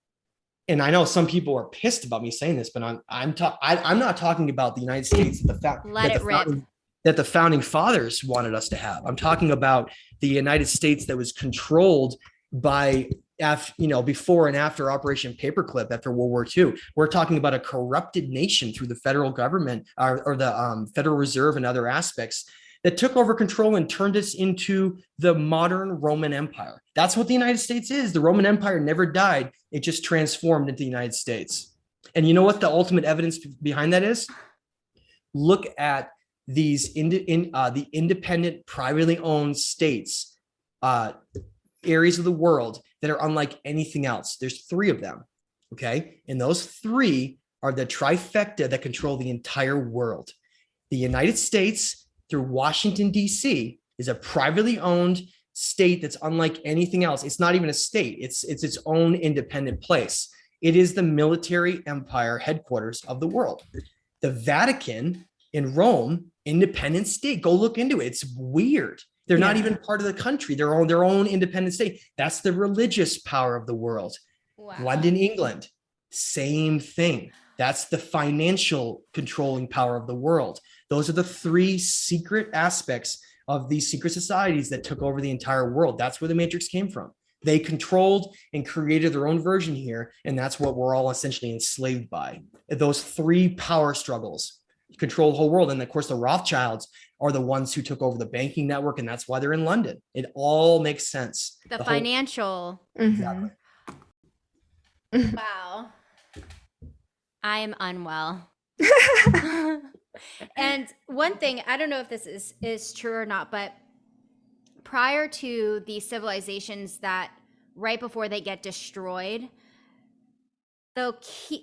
And I know some people are pissed about me saying this, but I'm not talking about the United States that the founding fathers wanted us to have. I'm talking about the United States that was controlled by, before and after Operation Paperclip, after World War II. We're talking about a corrupted nation through the federal government or the Federal Reserve and other aspects that took over control and turned us into the modern Roman Empire. That's what the United States is. The Roman Empire never died. It just transformed into the United States. And you know what the ultimate evidence behind that is? Look at these the independent, privately owned states, areas of the world that are unlike anything else. There's 3 of them, okay? And those 3 are the trifecta that control the entire world. The United States, through Washington, D.C., is a privately owned state that's unlike anything else. It's not even a state. It's its own independent place. It is the military empire headquarters of the world. The Vatican in Rome, independent state. Go look into it. It's weird. They're not even part of the country. They're their own independent state. That's the religious power of the world. Wow. London, England. Same thing. That's the financial controlling power of the world. Those are the three secret aspects of these secret societies that took over the entire world. That's where the Matrix came from. They controlled and created their own version here, and that's what we're all essentially enslaved by. Those three power struggles control the whole world. And of course, the Rothschilds are the ones who took over the banking network, and that's why they're in London. It all makes sense. The financial. Exactly. Wow. I am unwell. And one thing, I don't know if this is true or not, but prior to the civilizations that right before they get destroyed,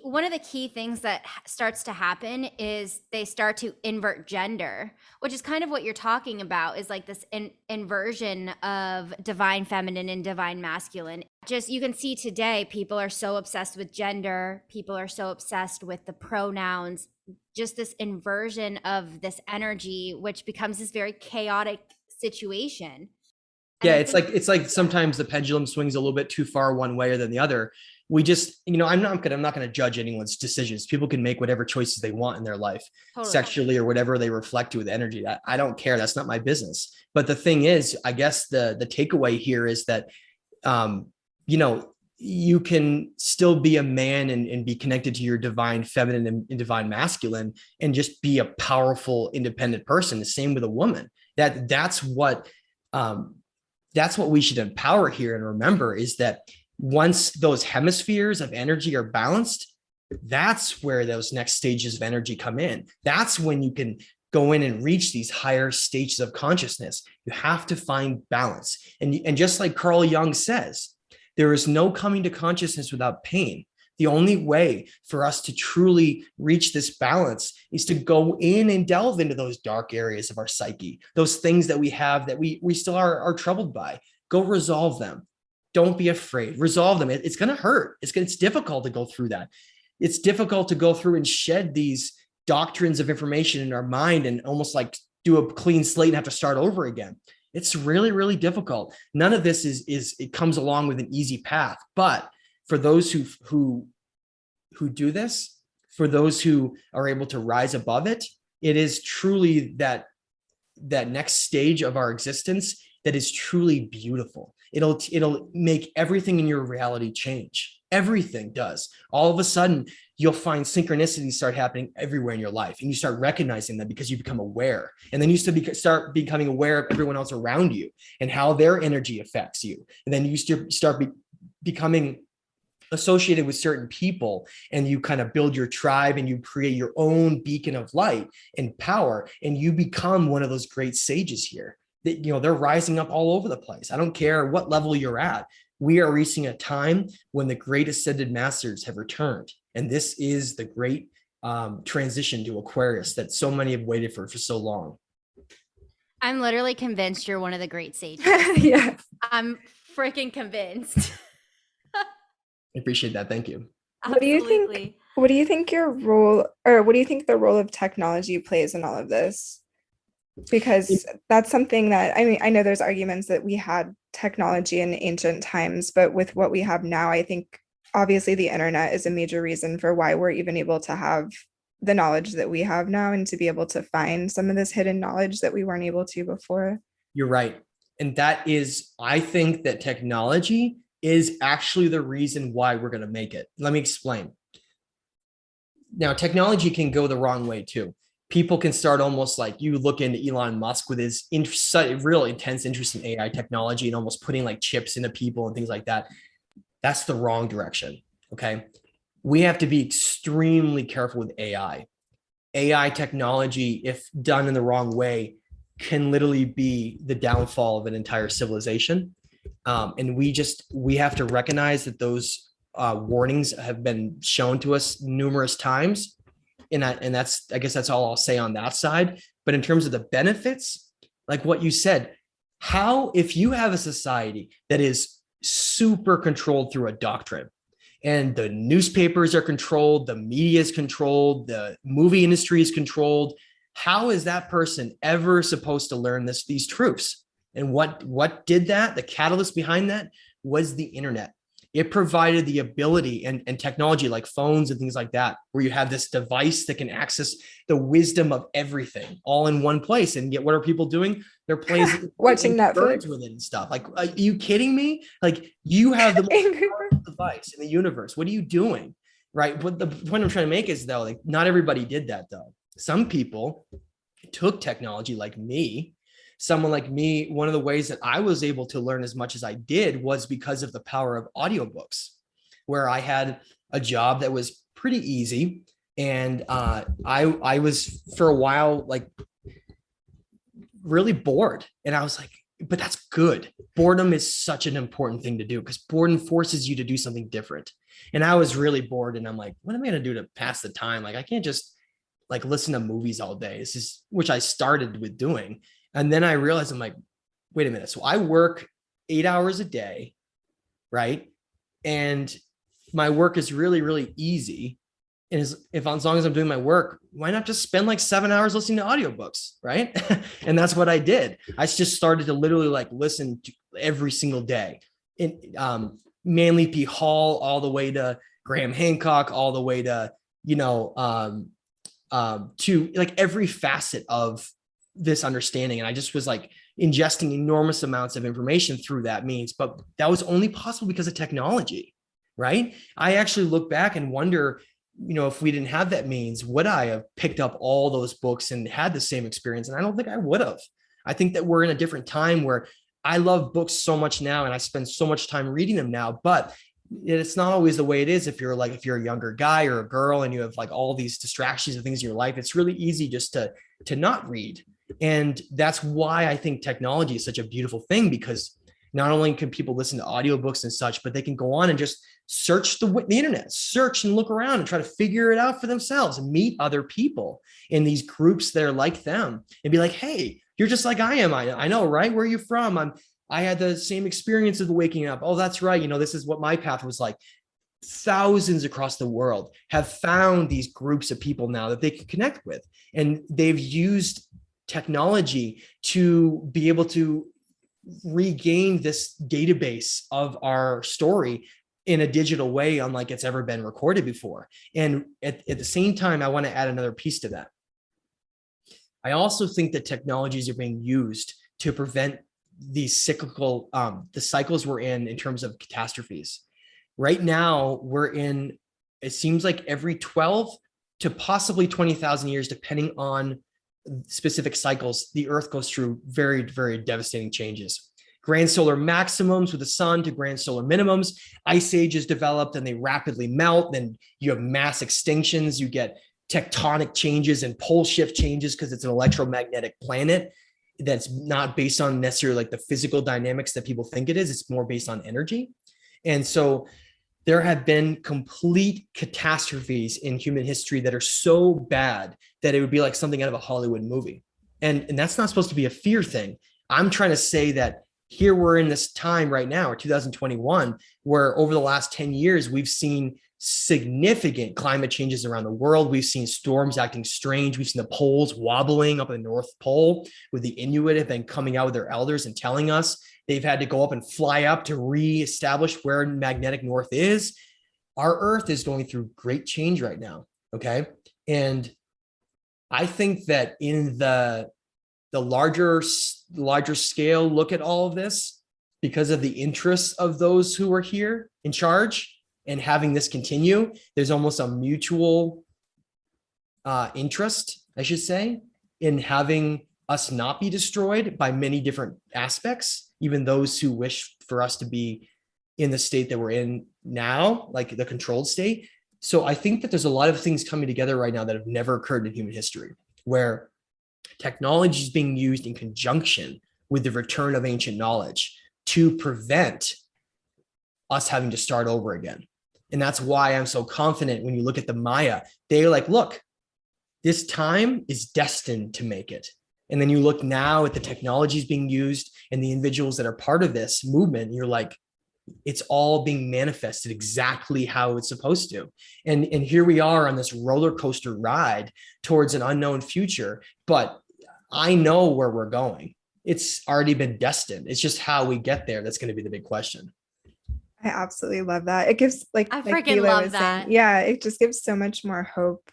one of the key things that starts to happen is they start to invert gender, which is kind of what you're talking about, is like this inversion of divine feminine and divine masculine. Just, you can see today, people are so obsessed with gender. People are so obsessed with the pronouns, just this inversion of this energy, which becomes this very chaotic situation. Yeah, it's like sometimes the pendulum swings a little bit too far one way or than the other. We just, I'm not going to judge anyone's decisions. People can make whatever choices they want in their life, totally, sexually or whatever they reflect with energy. I don't care. That's not my business. But the thing is, I guess the takeaway here is that, you can still be a man and be connected to your divine feminine and divine masculine and just be a powerful, independent person. The same with a woman. That's what we should empower here and remember, is that once those hemispheres of energy are balanced, that's where those next stages of energy come in. That's when you can go in and reach these higher stages of consciousness. You have to find balance. And just like Carl Jung says, there is no coming to consciousness without pain. The only way for us to truly reach this balance is to go in and delve into those dark areas of our psyche, those things that we have that we still are troubled by. Go resolve them. Don't be afraid. Resolve them. It's going to hurt. It's difficult to go through that. It's difficult to go through and shed these doctrines of information in our mind and almost like do a clean slate and have to start over again. It's really, really difficult. None of this it comes along with an easy path. But for those who do this, for those who are able to rise above it, it is truly that next stage of our existence that is truly beautiful. It'll make everything in your reality change. Everything does. All of a sudden, you'll find synchronicities start happening everywhere in your life, and you start recognizing them because you become aware. And then you start becoming aware of everyone else around you and how their energy affects you. And then you start becoming associated with certain people, and you kind of build your tribe and you create your own beacon of light and power, and you become one of those great sages here. That, they're rising up all over the place. I don't care what level you're at. We are reaching a time when the great ascended masters have returned. And this is the great transition to Aquarius that so many have waited for so long. I'm literally convinced you're one of the great sages. Yes. I'm freaking convinced. I appreciate that. Thank you. What do you think your role, or what do you think the role of technology plays in all of this? Because that's something that, I know there's arguments that we had technology in ancient times, but with what we have now, I think obviously the internet is a major reason for why we're even able to have the knowledge that we have now and to be able to find some of this hidden knowledge that we weren't able to before. You're right. And I think that technology is actually the reason why we're going to make it. Let me explain. Now, technology can go the wrong way too. People can start almost like, you look into Elon Musk with his real intense interest in AI technology and almost putting like chips into people and things like that. That's the wrong direction. Okay. We have to be extremely careful with AI. AI technology, if done in the wrong way, can literally be the downfall of an entire civilization. And we have to recognize that those warnings have been shown to us numerous times. And I guess that's all I'll say on that side. But in terms of the benefits, like what you said, if you have a society that is super controlled through a doctrine, and the newspapers are controlled, the media is controlled, the movie industry is controlled, how is that person ever supposed to learn these truths? And what did that? The catalyst behind that was the internet. It provided the ability and technology like phones and things like that, where you have this device that can access the wisdom of everything all in one place. And yet, what are people doing? They're playing watching birds Netflix with it and stuff. Like, are you kidding me? Like, you have the most Angry powerful device in the universe. What are you doing? Right. But the point I'm trying to make is, though, like, not everybody did that, though. Some people took technology like me. Someone like me, one of the ways that I was able to learn as much as I did was because of the power of audiobooks, where I had a job that was pretty easy. And I was for a while, like, really bored. And I was like, but that's good. Boredom is such an important thing to do, because boredom forces you to do something different. And I was really bored. And I'm like, what am I going to do to pass the time? Like, I can't just like listen to movies all day. This is, which I started with doing. And then I realized, I'm like, wait a minute. So I work 8 hours a day, right? And my work is really, really easy. And as long as I'm doing my work, why not just spend like 7 hours listening to audiobooks, right? And that's what I did. I just started to literally like listen to every single day. In Manly P. Hall, all the way to Graham Hancock, all the way to, to like every facet of this understanding. And I just was like ingesting enormous amounts of information through that means, but that was only possible because of technology, right? I actually look back and wonder, if we didn't have that means, would I have picked up all those books and had the same experience? And I don't think I would have. I think that we're in a different time where I love books so much now, and I spend so much time reading them now, but it's not always the way it is. If you're a younger guy or a girl and you have like all these distractions and things in your life, it's really easy just to not read. And that's why I think technology is such a beautiful thing, because not only can people listen to audiobooks and such, but they can go on and just search the internet, search and look around and try to figure it out for themselves and meet other people in these groups that are like them and be like, hey, you're just like I am. I know, right? Where are you from? I had the same experience of waking up. Oh, that's right. This is what my path was like. Thousands across the world have found these groups of people now that they can connect with. And they've used technology to be able to regain this database of our story in a digital way, unlike it's ever been recorded before. And at the same time, I want to add another piece to that. I also think that technologies are being used to prevent these cyclical, the cycles we're in terms of catastrophes. Right now, it seems like every 12 to possibly 20,000 years, depending on specific cycles, the Earth goes through very, very devastating changes. Grand solar maximums with the sun to grand solar minimums. Ice ages developed and they rapidly melt. Then you have mass extinctions. You get tectonic changes and pole shift changes because it's an electromagnetic planet that's not based on necessarily like the physical dynamics that people think it is. It's more based on energy. And so there have been complete catastrophes in human history that are so bad that it would be like something out of a Hollywood movie. And that's not supposed to be a fear thing. I'm trying to say that here we're in this time right now, or 2021, where over the last 10 years, we've seen significant climate changes around the world. We've seen storms acting strange. We've seen the poles wobbling up in the North Pole, with the Inuit have been coming out with their elders and telling us they've had to go up and fly up to reestablish where magnetic north is. Our Earth is going through great change right now. Okay. And I think that in the larger scale look at all of this, because of the interests of those who are here in charge and having this continue, there's almost a mutual interest, I should say, in having us not be destroyed by many different aspects, even those who wish for us to be in the state that we're in now, like the controlled state. So I think that there's a lot of things coming together right now that have never occurred in human history, where technology is being used in conjunction with the return of ancient knowledge to prevent us having to start over again. And that's why I'm so confident when you look at the Maya, they're like, look, this time is destined to make it. And then you look now at the technologies being used and the individuals that are part of this movement, and you're like, it's all being manifested exactly how it's supposed to. And here we are on this roller coaster ride towards an unknown future, but I know where we're going. It's already been destined. It's just how we get there that's going to be the big question. I absolutely love that. It gives I like freaking Hila love was that. saying, yeah, it just gives so much more hope.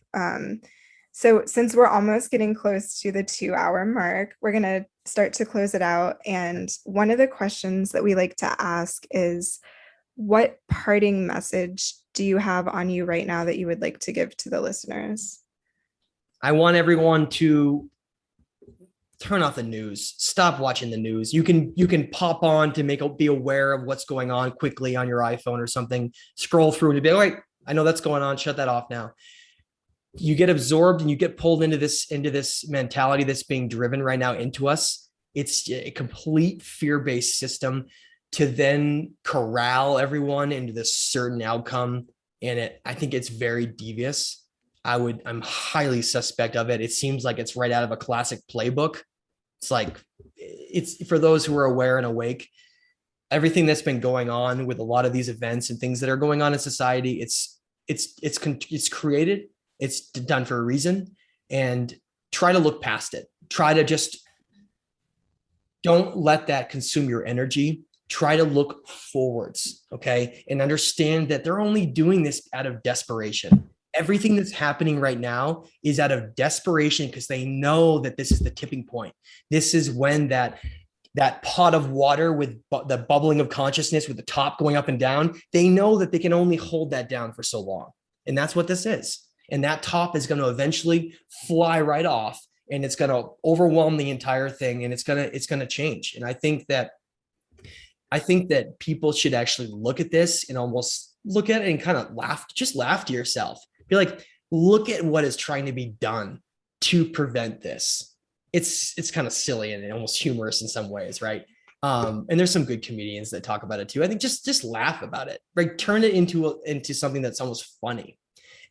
So since we're almost getting close to the 2 hour mark, we're gonna start to close it out. And one of the questions that we like to ask is, what parting message do you have on you right now that you would like to give to the listeners? I want everyone to turn off the news. Stop watching the news. You can pop on to be aware of what's going on quickly on your iPhone or something. Scroll through and be like, wait, I know that's going on. Shut that off now. You get absorbed and you get pulled into this mentality that's being driven right now into us. It's a complete fear-based system to then corral everyone into this certain outcome. And I think it's very devious. I'm highly suspect of it. It seems like it's right out of a classic playbook. It's like, it's for those who are aware and awake, everything that's been going on with a lot of these events and things that are going on in society, it's created, it's done for a reason, and try to look past it. Try to just don't let that consume your energy. Try to look forwards, okay? And understand that they're only doing this out of desperation. Everything that's happening right now is out of desperation because they know that this is the tipping point. This is when that pot of water with the bubbling of consciousness with the top going up and down, they know that they can only hold that down for so long. And that's what this is. And that top is going to eventually fly right off, and it's going to overwhelm the entire thing, and it's going to change. And I think that people should actually look at this and almost look at it and kind of laugh to yourself. Be like, look at what is trying to be done to prevent this. It's kind of silly and almost humorous in some ways, right? And there's some good comedians that talk about it too. I think just laugh about it, right? Turn it into something that's almost funny.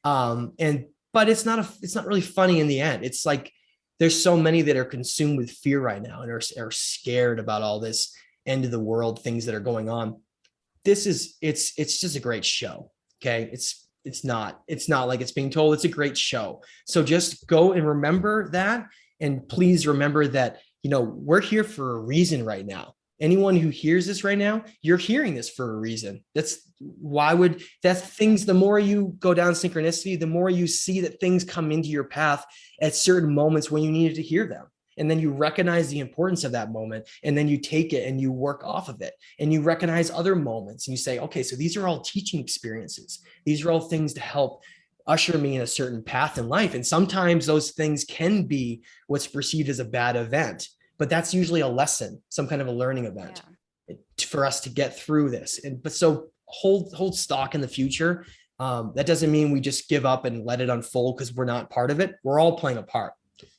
But it's not really funny in the end. It's like there's so many that are consumed with fear right now and are scared about all this end of the world things that are going on. It's just a great show. Okay. It's not like it's being told. It's a great show. So just go and remember that. And please remember that, we're here for a reason right now. Anyone who hears this right now, you're hearing this for a reason. The more you go down synchronicity, the more you see that things come into your path at certain moments when you needed to hear them. And then you recognize the importance of that moment, and then you take it and you work off of it, and you recognize other moments and you say, okay, so these are all teaching experiences. These are all things to help usher me in a certain path in life. And sometimes those things can be what's perceived as a bad event, but that's usually a lesson, some kind of a learning event for us to get through this. But so hold stock in the future. That doesn't mean we just give up and let it unfold because we're not part of it. We're all playing a part.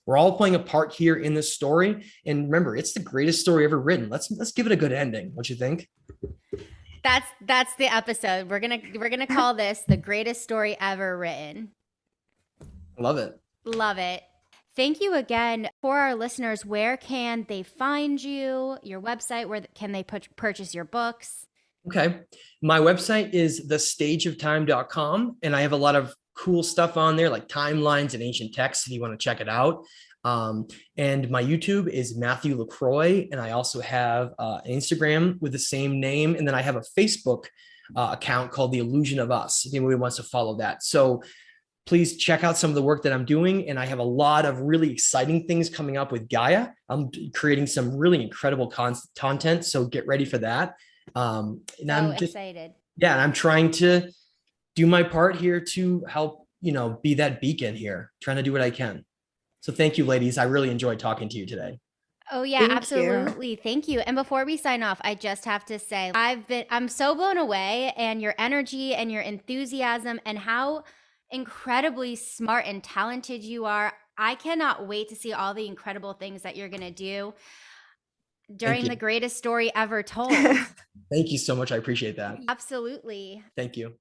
We're all playing a part here in this story. And remember, it's the greatest story ever written. Let's give it a good ending. What you think? That's the episode. We're gonna call this the greatest story ever written. Love it. Love it. Thank you again. For our listeners, where can they find you? Your website, where can they purchase your books? Okay. My website is thestageoftime.com, and I have a lot of cool stuff on there, like timelines and ancient texts if you want to check it out. And my YouTube is Matthew LaCroix, and I also have an Instagram with the same name, and then I have a Facebook account called The Illusion of Us, if anybody wants to follow that. So please check out some of the work that I'm doing, and I have a lot of really exciting things coming up with Gaia. I'm creating some really incredible content, so get ready for that. And I'm excited. Yeah, and I'm trying to do my part here to help, be that beacon here, trying to do what I can. So thank you, ladies. I really enjoyed talking to you today. Oh yeah, absolutely. Thank you. And before we sign off, I just have to say I'm so blown away, and your energy and your enthusiasm and how incredibly smart and talented you are. I cannot wait to see all the incredible things that you're going to do during the greatest story ever told. Thank you so much. I appreciate that. Absolutely. Thank you.